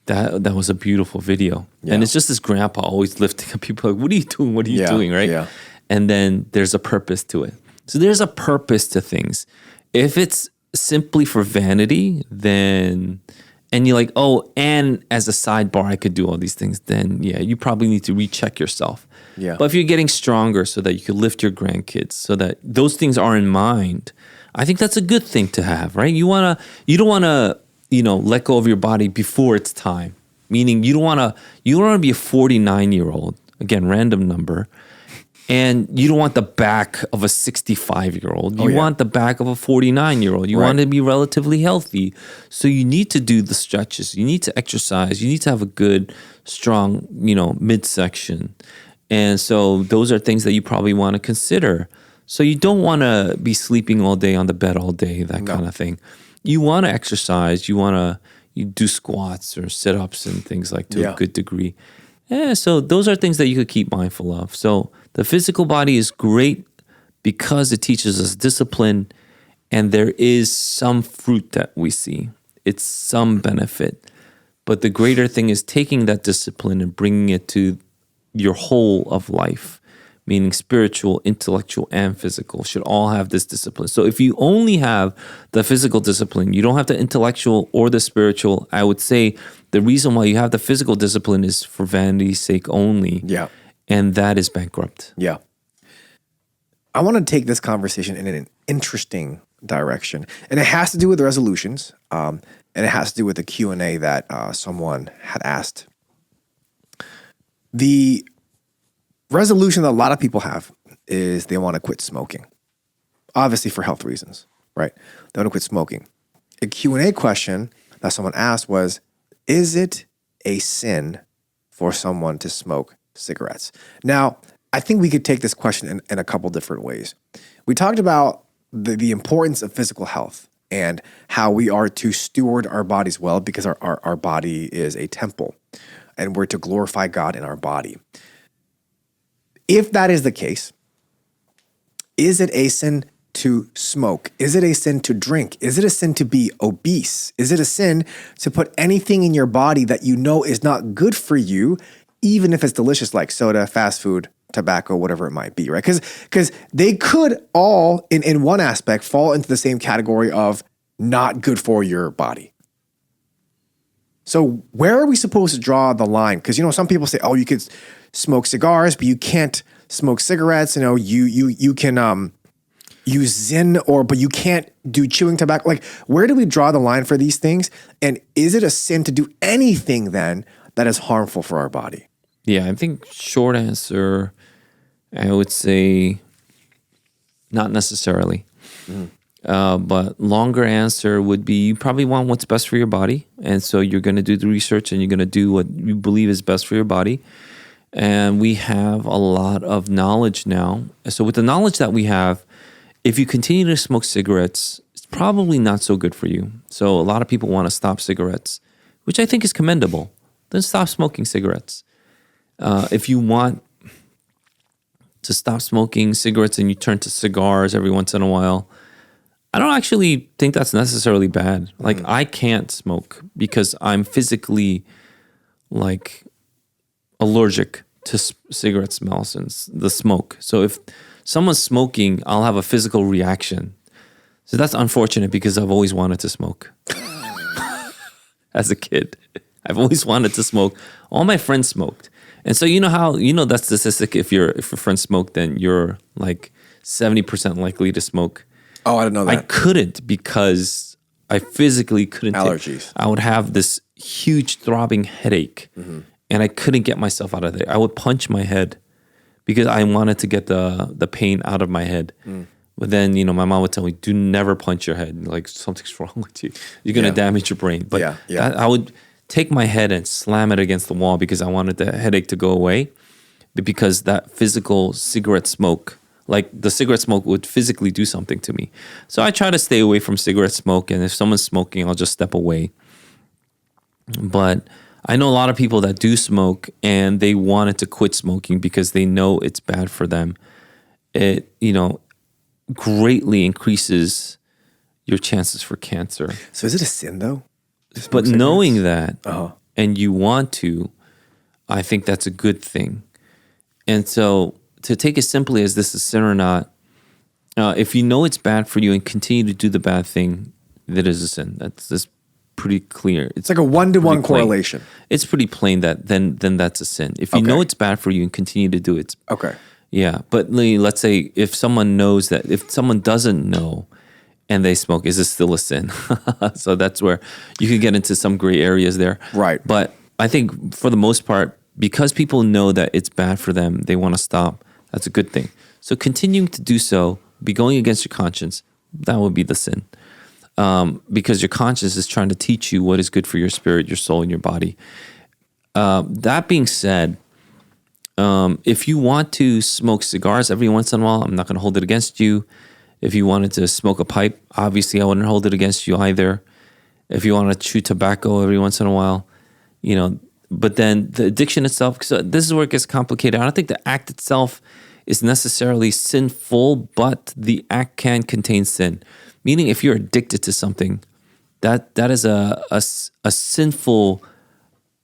that was a beautiful video. Yeah. And it's just this grandpa always lifting up. People are like, what are you doing? What are you Yeah, doing, right? yeah. And then there's a purpose to it. So there's a purpose to things. If it's simply for vanity, then, and you're like, oh, and as a sidebar, I could do all these things, then yeah, you probably need to recheck yourself. Yeah. But if you're getting stronger so that you could lift your grandkids, so that those things are in mind, I think that's a good thing to have, right? You don't want to, let go of your body before it's time. Meaning you don't want to be a 49-year-old, again, random number, and you don't want the back of a 65-year-old. You want the back of a 49-year-old. You Right. want to be relatively healthy. So you need to do the stretches. You need to exercise. You need to have a good, strong, midsection. And so those are things that you probably want to consider. So you don't want to be sleeping all day on the bed all day, that kind of thing. You want to exercise. You do squats or sit-ups and things like to a good degree. Yeah, so those are things that you could keep mindful of. So the physical body is great because it teaches us discipline, and there is some fruit that we see. It's some benefit. But the greater thing is taking that discipline and bringing it to your whole of life, meaning spiritual, intellectual, and physical should all have this discipline. So if you only have the physical discipline, you don't have the intellectual or the spiritual, I would say the reason why you have the physical discipline is for vanity's sake only. Yeah. And that is bankrupt. Yeah. I want to take this conversation in an interesting direction. And it has to do with resolutions. And it has to do with the Q&A that someone had asked. The resolution that a lot of people have is they want to quit smoking. Obviously for health reasons, right? They want to quit smoking. A Q&A question that someone asked was, is it a sin for someone to smoke cigarettes? Now, I think we could take this question in a couple different ways. We talked about the importance of physical health and how we are to steward our bodies well because our body is a temple and we're to glorify God in our body. If that is the case, is it a sin to smoke? Is it a sin to drink? Is it a sin to be obese? Is it a sin to put anything in your body that you know is not good for you, even if it's delicious, like soda, fast food, tobacco, whatever it might be, right? Because they could all, in one aspect, fall into the same category of not good for your body. So where are we supposed to draw the line? Because, some people say, oh, you could smoke cigars, but you can't smoke cigarettes. You can use Zyn, but you can't do chewing tobacco. Like, where do we draw the line for these things? And is it a sin to do anything then that is harmful for our body? Yeah, I think short answer, I would say not necessarily. But longer answer would be you probably want what's best for your body. And so you're going to do the research and you're going to do what you believe is best for your body. And we have a lot of knowledge now. So with the knowledge that we have, if you continue to smoke cigarettes, it's probably not so good for you. So a lot of people want to stop cigarettes, which I think is commendable. Then stop smoking cigarettes. If you want to stop smoking cigarettes and you turn to cigars every once in a while, I don't actually think that's necessarily bad. Like I can't smoke because I'm physically like allergic to cigarette smells and the smoke. So if someone's smoking, I'll have a physical reaction. So that's unfortunate because I've always wanted to smoke. As a kid, I've always wanted to smoke. All my friends smoked. And so you know how, that statistic, if your friends smoke, then you're like 70% likely to smoke. Oh, I didn't know that. I couldn't because I physically couldn't. Allergies. I would have this huge throbbing headache and I couldn't get myself out of there. I would punch my head because I wanted to get the pain out of my head. But then, my mom would tell me, do never punch your head. Like something's wrong with you. You're going to damage your brain. But I would take my head and slam it against the wall because I wanted the headache to go away. But because that physical cigarette smoke, like the cigarette smoke would physically do something to me. So I try to stay away from cigarette smoke. And if someone's smoking, I'll just step away. But I know a lot of people that do smoke and they wanted to quit smoking because they know it's bad for them. It, greatly increases your chances for cancer. So is it a sin though? But knowing that and you want to, I think that's a good thing. And so to take it simply as this is sin or not, if you know it's bad for you and continue to do the bad thing, that is a sin. That's pretty clear. It's like a 1-to-1 correlation. It's pretty plain that then that's a sin. If you know it's bad for you and continue to do it, okay. Yeah, but let's say if someone knows that, if someone doesn't know and they smoke, is this still a sin? So that's where you could get into some gray areas there. Right. But I think for the most part, because people know that it's bad for them, they want to stop, that's a good thing. So continuing to do so, be going against your conscience, that would be the sin. Because your conscience is trying to teach you what is good for your spirit, your soul, and your body. That being said, if you want to smoke cigars every once in a while, I'm not going to hold it against you. If you wanted to smoke a pipe, obviously I wouldn't hold it against you either. If you want to chew tobacco every once in a while, but then the addiction itself, so this is where it gets complicated. I don't think the act itself is necessarily sinful, but the act can contain sin. Meaning if you're addicted to something, that is a sinful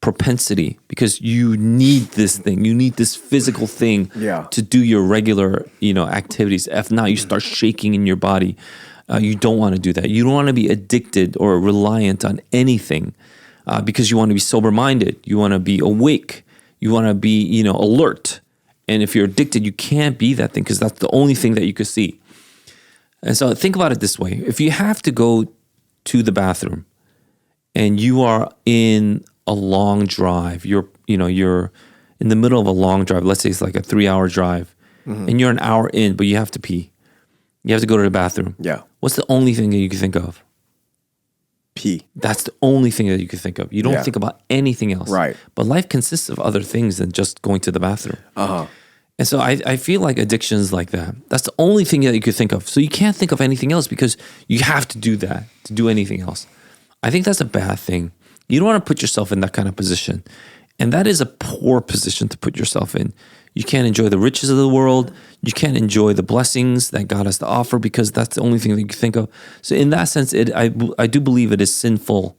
propensity because you need this thing. You need this physical thing to do your regular, activities. If not, you start shaking in your body. You don't want to do that. You don't want to be addicted or reliant on anything because you want to be sober-minded. You want to be awake. You want to be, alert. And if you're addicted, you can't be that thing because that's the only thing that you could see. And so think about it this way. If you have to go to the bathroom and you are in a long drive, you're in the middle of a long drive, let's say it's like a 3-hour drive, and you're an hour in, but you have to pee. You have to go to the bathroom. Yeah. What's the only thing that you can think of? Pee. That's the only thing that you can think of. You don't think about anything else. Right. But life consists of other things than just going to the bathroom. And so I feel like addictions like that, that's the only thing that you could think of. So you can't think of anything else because you have to do that to do anything else. I think that's a bad thing. You don't want to put yourself in that kind of position. And that is a poor position to put yourself in. You can't enjoy the riches of the world. You can't enjoy the blessings that God has to offer because that's the only thing that you can think of. So in that sense, I do believe it is sinful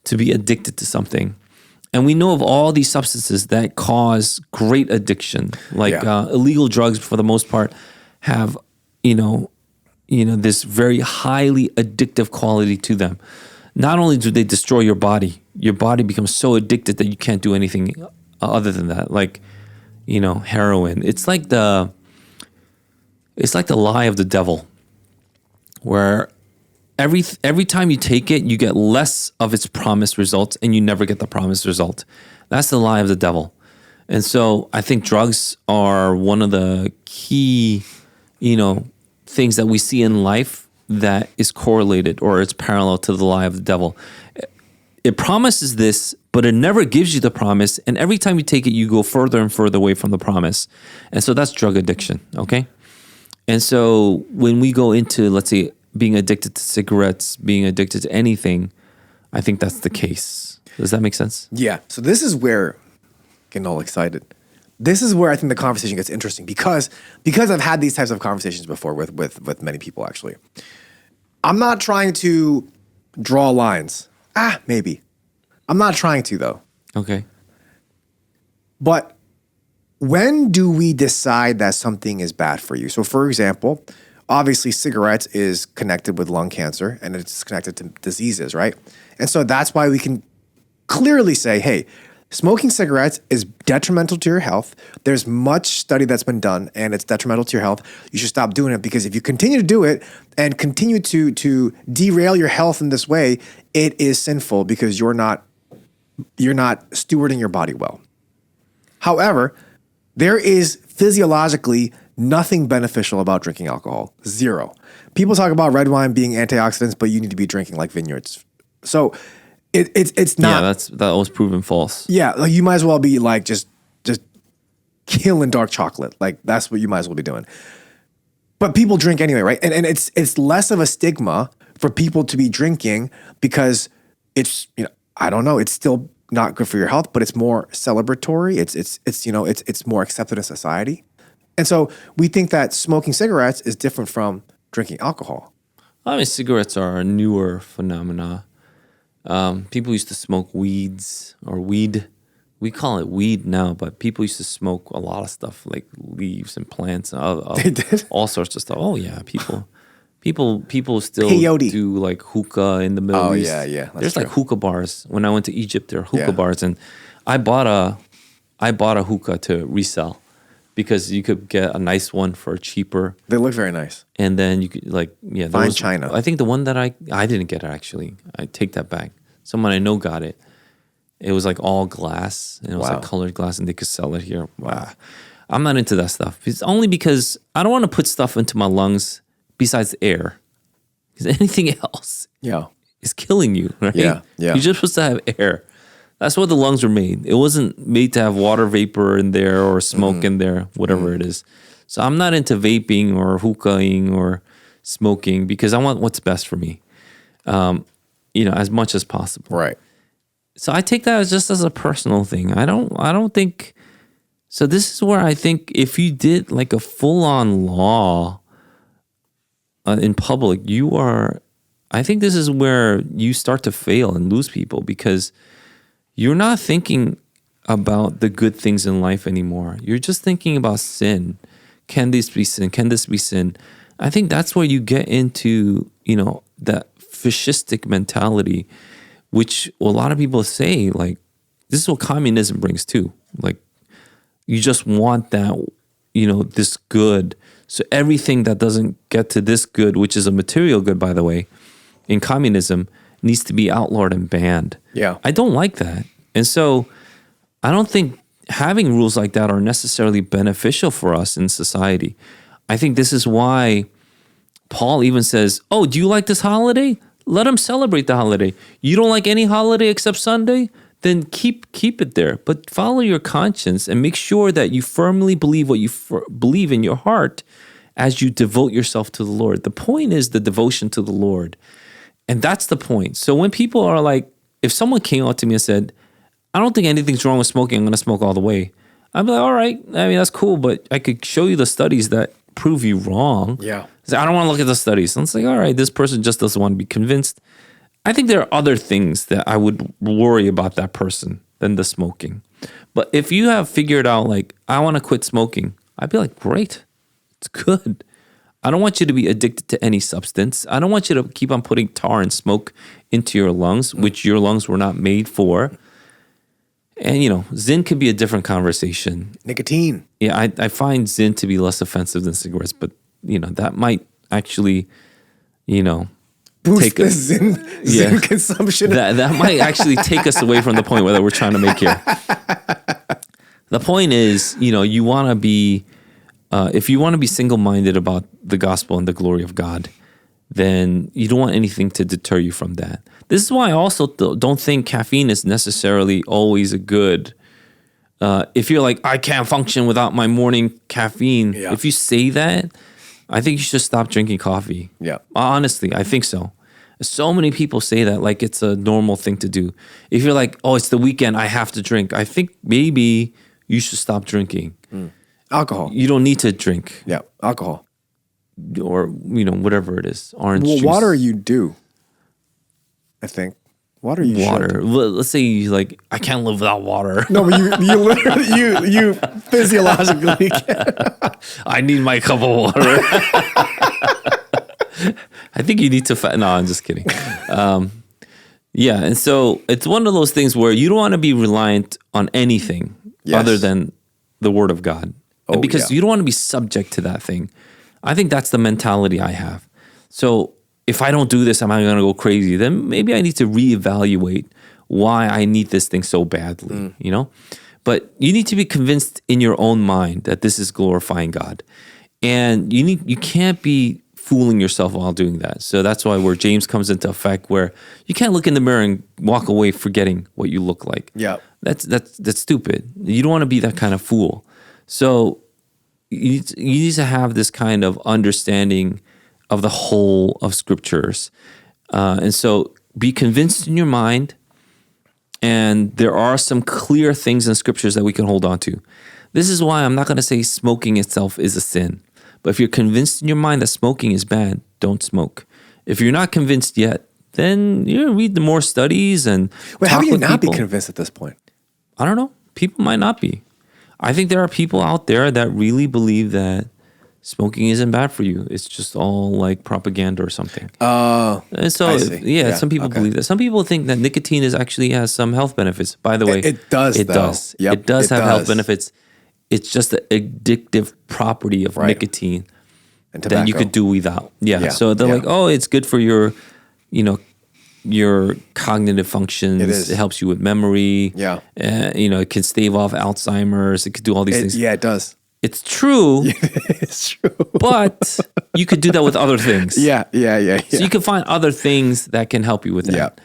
to be addicted to something. And we know of all these substances that cause great addiction, like illegal drugs for the most part have, this very highly addictive quality to them. Not only do they destroy your body becomes so addicted that you can't do anything other than that. Like, heroin. It's like the lie of the devil, where every time you take it, you get less of its promised results and you never get the promised result. That's the lie of the devil. And so I think drugs are one of the key, things that we see in life that is correlated or it's parallel to the lie of the devil. It promises this, but it never gives you the promise. And every time you take it, you go further and further away from the promise. And so that's drug addiction, okay? And so when we go into, let's say, being addicted to cigarettes, being addicted to anything, I think that's the case. Does that make sense? Yeah. So this is where getting all excited. this is where I think the conversation gets interesting because I've had these types of conversations before with many people actually. I'm not trying to draw lines. Maybe. I'm not trying to though. Okay. But when do we decide that something is bad for you? So for example, obviously cigarettes is connected with lung cancer and it's connected to diseases, right? And so that's why we can clearly say, hey, smoking cigarettes is detrimental to your health. There's much study that's been done and it's detrimental to your health. You should stop doing it because if you continue to do it and continue to derail your health in this way, it is sinful because you're not stewarding your body well. However, there is physiologically nothing beneficial about drinking alcohol. Zero. People talk about red wine being antioxidants, but you need to be drinking like vineyards. So it's not. Yeah, that was proven false. Yeah, like you might as well be like just killing dark chocolate. Like that's what you might as well be doing. But people drink anyway, right? And it's less of a stigma for people to be drinking because it's, I don't know, it's still not good for your health, but it's more celebratory. It's more accepted in society. And so we think that smoking cigarettes is different from drinking alcohol. I mean, cigarettes are a newer phenomena. People used to smoke weeds or weed. We call it weed now, but people used to smoke a lot of stuff like leaves and plants. They did? All sorts of stuff. Oh yeah, people still Peyote. do like hookah in the Middle East. Yeah, that's There's like true. hookah bars. When I went to Egypt, there are hookah Yeah. bars, and I bought a hookah to resell because you could get a nice one for cheaper. They look very nice. And then you could there Fine was- china. I think the one that I didn't get it actually. I take that back. Someone I know got it. It was like all glass and it was Wow. like colored glass and they could sell it here. Wow. I'm not into that stuff. It's only because I don't want to put stuff into my lungs besides the air. Because anything else Yeah. is killing you, right? Yeah. You're just supposed to have air. That's what the lungs were made. It wasn't made to have water vapor in there or smoke in there, whatever it is. So I'm not into vaping or hookahing or smoking because I want what's best for me, as much as possible. Right. So I take that as a personal thing. I don't think. So this is where I think if you did like a full on law in public, I think this is where you start to fail and lose people because you're not thinking about the good things in life anymore. You're just thinking about sin. Can this be sin? Can this be sin? I think that's where you get into, that fascistic mentality, which a lot of people say, like, this is what communism brings too. Like, you just want that, this good. So everything that doesn't get to this good, which is a material good, by the way, in communism, needs to be outlawed and banned. Yeah. I don't like that. And so I don't think having rules like that are necessarily beneficial for us in society. I think this is why Paul even says, oh, do you like this holiday? Let them celebrate the holiday. You don't like any holiday except Sunday? Then keep it there. But follow your conscience and make sure that you firmly believe what you believe in your heart as you devote yourself to the Lord. The point is the devotion to the Lord. And that's the point. So when people are like, if someone came out to me and said, I don't think anything's wrong with smoking, I'm going to smoke all the way. I'd be like, all right, I mean, that's cool, but I could show you the studies that prove you wrong. Yeah. I don't want to look at the studies. And it's like, all right, this person just doesn't want to be convinced. I think there are other things that I would worry about that person than the smoking. But if you have figured out, like, I want to quit smoking, I'd be like, great, it's good. I don't want you to be addicted to any substance. I don't want you to keep on putting tar and smoke into your lungs, which your lungs were not made for. And, Zyn could be a different conversation. Nicotine. Yeah, I find Zyn to be less offensive than cigarettes, but, that might actually, Boost take the a- Zyn consumption. that might actually take us away from the point that we're trying to make here. The point is, you want to be, if you want to be single-minded about the gospel and the glory of God, then you don't want anything to deter you from that. This is why I also don't think caffeine is necessarily always a good. If you're like, I can't function without my morning caffeine. Yeah. If you say that, I think you should stop drinking coffee. Yeah. Honestly, I think so. So many people say that like it's a normal thing to do. If you're like, oh, it's the weekend, I have to drink. I think maybe you should stop drinking. Alcohol. You don't need to drink, Yeah, alcohol. or whatever it is. Orange Well, juice. water you do. I think water you Water. should. Let's say you like, I can't live without water. No, but you literally you physiologically. I need my cup of water. I think you need to. No, I'm just kidding. Yeah, and so it's one of those things where you don't want to be reliant on anything Yes. other than the Word of God, Oh, because yeah. you don't want to be subject to that thing. I think that's the mentality I have. So if I don't do this, am I going to go crazy? Then maybe I need to reevaluate why I need this thing so badly. But you need to be convinced in your own mind that this is glorifying God, and you can't be fooling yourself while doing that. So that's why where James comes into effect, where you can't look in the mirror and walk away forgetting what you look like. Yeah. That's stupid. You don't want to be that kind of fool. So you need to have this kind of understanding of the whole of scriptures. And so be convinced in your mind, and there are some clear things in scriptures that we can hold on to. This is why I'm not going to say smoking itself is a sin. But if you're convinced in your mind that smoking is bad, don't smoke. If you're not convinced yet, then read the more studies and Wait, how talk can you with not people. be convinced at this point? I don't know. People might not be. I think there are people out there that really believe that smoking isn't bad for you. It's just all like propaganda or something. And so, I see. Yeah, some people okay. believe that. Some people think that nicotine actually has some health benefits. By the way, It does, It though. does. Yep, It does it have health does. benefits. It's just the addictive property of Right. nicotine And that you tobacco. could do without. Yeah. Yeah, So they're yeah. like, oh, it's good for your cognitive functions. It is. It helps you with memory. Yeah. It can stave off Alzheimer's. It could do all these things. Yeah, it does. It's true, It's true. but you could do that with other things. Yeah. So you can find other things that can help you with that.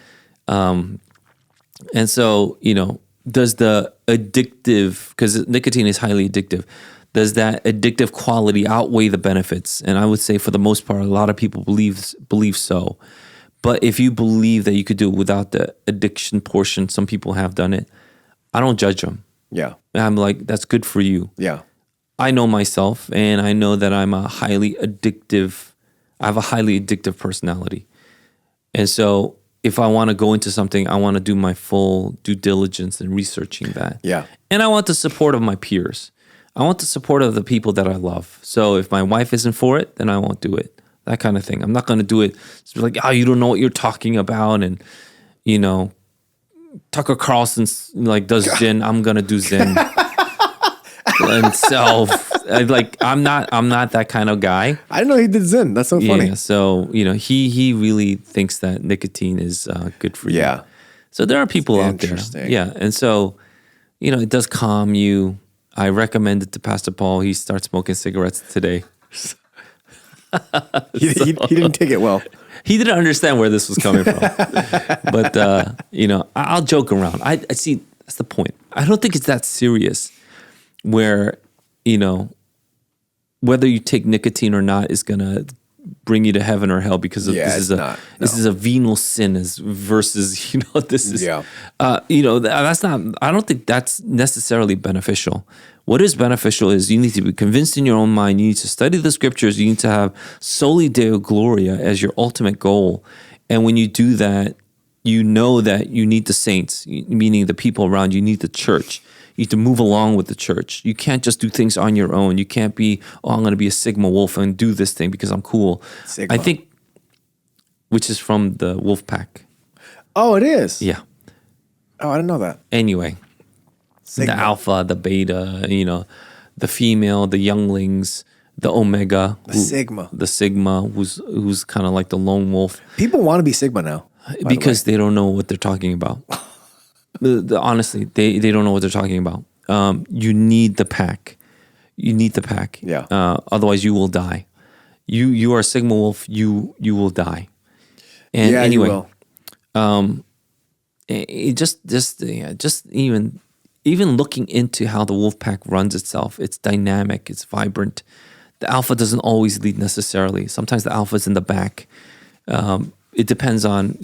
And so, does the addictive, because nicotine is highly addictive, does that addictive quality outweigh the benefits? And I would say for the most part, a lot of people believe so. But if you believe that you could do it without the addiction portion, some people have done it, I don't judge them. Yeah. I'm like, that's good for you. Yeah. I know myself, and I know that I have a highly addictive personality. And so if I want to go into something, I want to do my full due diligence in researching that. Yeah. And I want the support of my peers. I want the support of the people that I love. So if my wife isn't for it, then I won't do it. That kind of thing. I'm not going to do it. It's like, oh, you don't know what you're talking about. And, Tucker Carlson does Zen. I'm going to do Zen. And so I'm not that kind of guy. I didn't know he did Zen. That's so funny. Yeah. So, he really thinks that nicotine is good for you. Yeah. So there are people out there. Interesting. Yeah. And so, it does calm you. I recommend it to Pastor Paul. He starts smoking cigarettes today. He didn't take it well. He didn't understand where this was coming from. But, I'll joke around. I see, that's the point. I don't think it's that serious where, whether you take nicotine or not is going to bring you to heaven or hell because of, Yeah, this it's is a not, this no. is a venal sin versus this is Yeah. That's not, I don't think that's necessarily beneficial. What is beneficial is you need to be convinced in your own mind. You need to study the scriptures. You need to have soli Deo Gloria as your ultimate goal. And when you do that, you know that you need the saints, meaning the people around you. You need the church. You need to move along with the church. You can't just do things on your own. You can't be, I'm going to be a Sigma Wolf and do this thing because I'm cool. Sigma. I think, which is from the Wolf Pack. Oh, it is? Yeah. Oh, I didn't know that. Anyway, Sigma. the alpha, the beta, the female, the younglings, the omega, Sigma. the sigma, who's kind of like the lone wolf, People want to be Sigma now. by the because they don't know what they're talking about. Honestly, they don't know what they're talking about. You need the pack. You need the pack. Yeah. Otherwise, you will die. You are a sigma wolf. You will die. And Yeah, anyway, you will. it just even looking into how the wolf pack runs itself, it's dynamic, it's vibrant. The alpha doesn't always lead necessarily. Sometimes the alpha is in the back. It depends on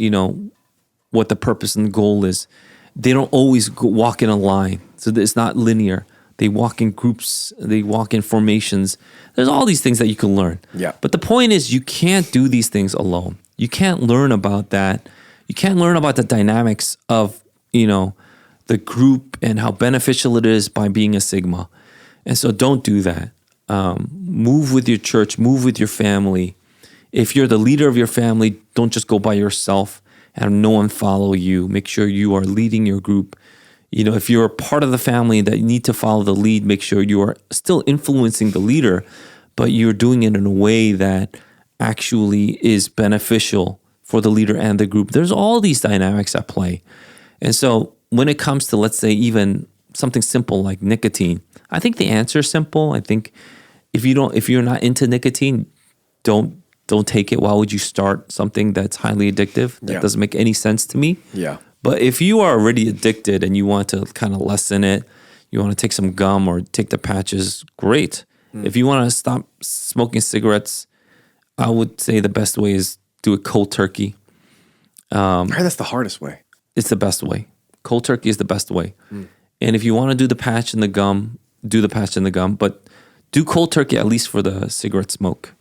what the purpose and goal is. They don't always walk in a line, so it's not linear. They walk in groups. They walk in formations. There's all these things that you can learn. Yeah. But the point is, you can't do these things alone. You can't learn about that. You can't learn about the dynamics of, the group and how beneficial it is by being a Sigma. And so don't do that. Move with your church, move with your family. If you're the leader of your family, don't just go by yourself and have no one follow you. Make sure you are leading your group. If you're a part of the family that you need to follow the lead, make sure you are still influencing the leader, but you're doing it in a way that actually is beneficial for the leader and the group. There's all these dynamics at play. And so when it comes to, let's say, even something simple like nicotine, I think the answer is simple. I think if you're not into nicotine, don't take it. Why would you start something that's highly addictive? That doesn't make any sense to me. Yeah. But if you are already addicted and you want to kind of lessen it, you want to take some gum or take the patches, great. If you want to stop smoking cigarettes, I would say the best way is do it cold turkey. I heard that's the hardest way. It's the best way. Cold turkey is the best way. And if you want to do the patch and the gum, do the patch and the gum, but do cold turkey at least for the cigarette smoke,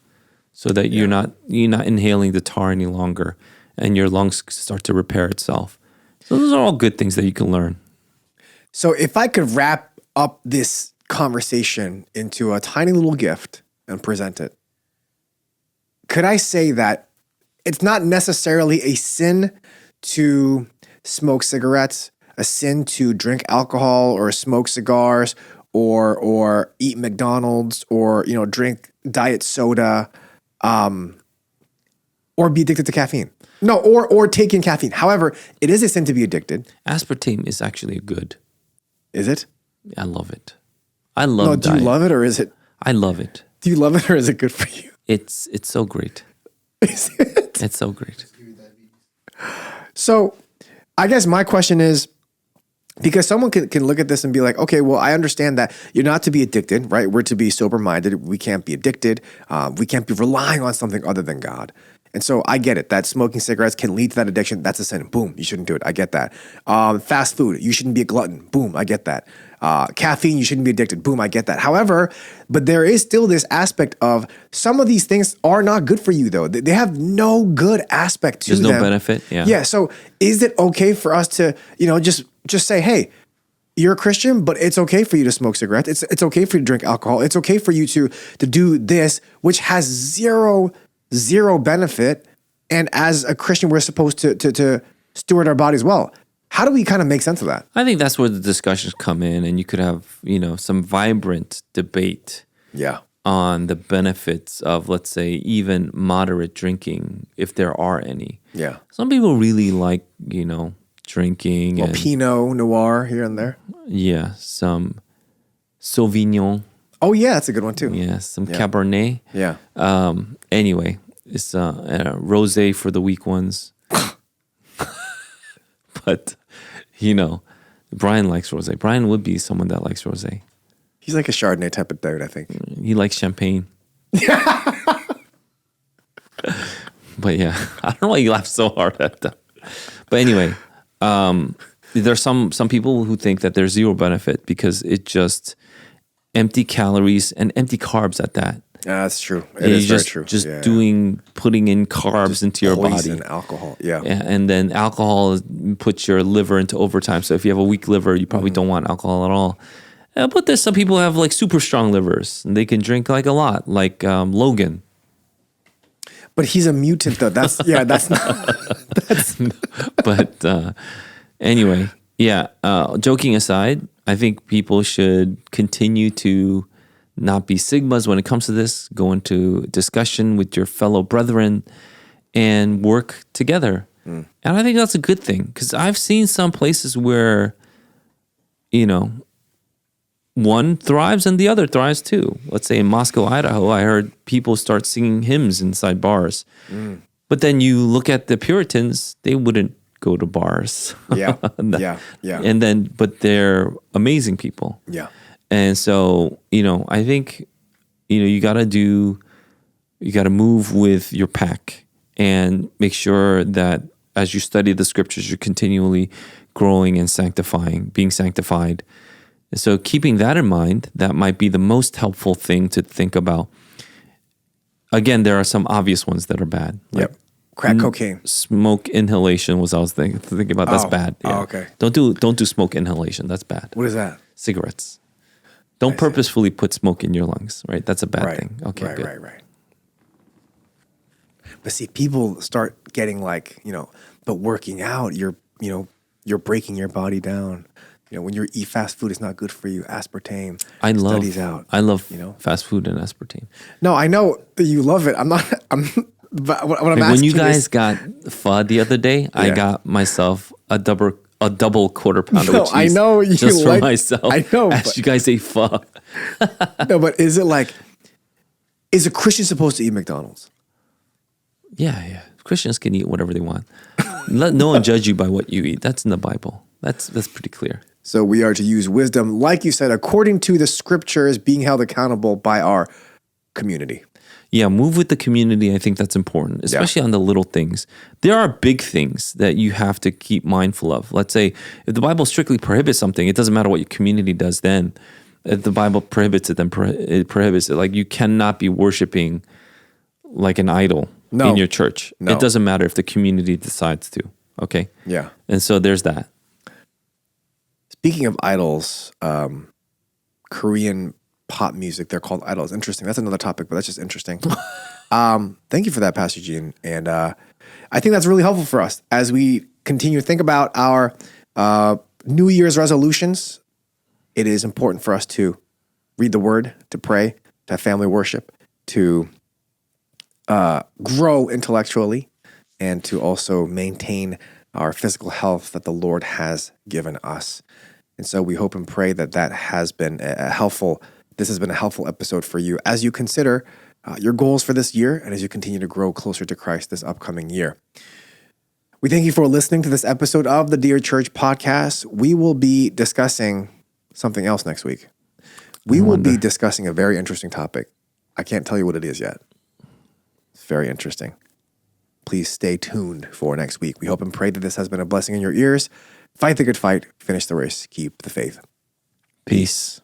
so that you're not inhaling the tar any longer, and your lungs start to repair itself. So those are all good things that you can learn. So if I could wrap up this conversation into a tiny little gift and present it, could I say that it's not necessarily a sin to smoke cigarettes, a sin to drink alcohol or smoke cigars or eat McDonald's or drink diet soda, or be addicted to caffeine? No, or take in caffeine. However, it is a sin to be addicted. Aspartame is actually good. Is it? I love it. I love No, do you love it or is it? I love it. Do you love it or is it good for you? It's so great. Is it? It's so great. So I guess my question is, because someone can look at this and be like, okay, well, I understand that you're not to be addicted, right? We're to be sober-minded. We can't be addicted. We can't be relying on something other than God. And so I get it, that smoking cigarettes can lead to that addiction. That's a sin. Boom, you shouldn't do it. I get that. Fast food, you shouldn't be a glutton. Boom, I get that. Caffeine, you shouldn't be addicted. Boom, I get that. However, but there is still this aspect of some of these things are not good for you, though. They have no good aspect to them. There's no benefit. Yeah. Yeah. So is it okay for us to, just say, hey, you're a Christian, but it's okay for you to smoke cigarettes. It's okay for you to drink alcohol. It's okay for you to do this, which has zero benefit. And as a Christian, we're supposed to steward our bodies well. How do we kind of make sense of that? I think that's where the discussions come in, and you could have, some vibrant debate Yeah. on the benefits of, let's say, even moderate drinking, if there are any. Yeah. Some people really like, drinking. Well, and, Pinot Noir here and there. yeah, some Sauvignon. Oh, yeah, that's a good one too. Yeah, some Cabernet. Yeah. Anyway, it's a rosé for the weak ones. But, Brian likes rosé. Brian would be someone that likes rosé. He's like a Chardonnay type of dude, I think. He likes champagne. But yeah, I don't know why you laugh so hard at that. But anyway, there's some people who think that there's zero benefit because it just empty calories and empty carbs at that. Yeah, that's true. It is very true. Just Yeah, putting in carbs into your poison, body. alcohol. Yeah. Yeah, and then alcohol puts your liver into overtime. So if you have a weak liver, you probably don't want alcohol at all. But there's some people who have like super strong livers and they can drink like a lot, like Logan. But he's a mutant though. That's not. But anyway, yeah. Joking aside, I think people should continue to not be Sigmas when it comes to this. Go into discussion with your fellow brethren and work together. And I think that's a good thing because I've seen some places where, one thrives and the other thrives too. Let's say in Moscow, Idaho, I heard people start singing hymns inside bars. But then you look at the Puritans, they wouldn't go to bars. Yeah. Yeah. Yeah. And then, but they're amazing people. Yeah. And so, I think, you got to move with your pack and make sure that as you study the scriptures, you're continually growing and being sanctified. So keeping that in mind, that might be the most helpful thing to think about. Again, there are some obvious ones that are bad. Yep. Crack cocaine. Smoke inhalation was I was thinking about. That's Oh. bad. Oh, okay. Don't do smoke inhalation. That's bad. What is that? Cigarettes. Don't purposefully put smoke in your lungs, right? That's a bad Right. thing. Okay, right, good. right. But see, people start getting like, but working out, you're breaking your body down. When you eat fast food, it's not good for you. Aspartame. Studies out. I love fast fast food and aspartame. No, I know that you love it. But what I'm Like asking when you guys is, got pho the other day, I Yeah. got myself a double quarter pounder No, with cheese. I know you just for like- myself. I know, As but- you guys ate pho. no, but is a Christian supposed to eat McDonald's? Yeah. Christians can eat whatever they want. Let no one judge you by what you eat. That's in the Bible. That's pretty clear. So we are to use wisdom, like you said, according to the scriptures, being held accountable by our community. Yeah, move with the community. I think that's important, especially on the little things. There are big things that you have to keep mindful of. Let's say if the Bible strictly prohibits something, it doesn't matter what your community does then. If the Bible prohibits it, then it prohibits it. Like you cannot be worshiping like an idol No. in your church. No. It doesn't matter if the community decides to. Okay? Yeah. And so there's that. Speaking of idols, Korean pop music, they're called idols. Interesting. That's another topic, but that's just interesting. Thank you for that, Pastor Gene. And I think that's really helpful for us as we continue to think about our New Year's resolutions. It is important for us to read the word, to pray, to have family worship, to grow intellectually, and to also maintain our physical health that the Lord has given us. And so we hope and pray that has been this has been a helpful episode for you as you consider your goals for this year and as you continue to grow closer to Christ this upcoming year. We thank you for listening to this episode of the Dear Church podcast. We will be discussing something else next week. We will be discussing a very interesting topic. I can't tell you what it is yet. It's very interesting. Please stay tuned for next week. We hope and pray that this has been a blessing in your ears. Fight the good fight, finish the race, keep the faith. Peace.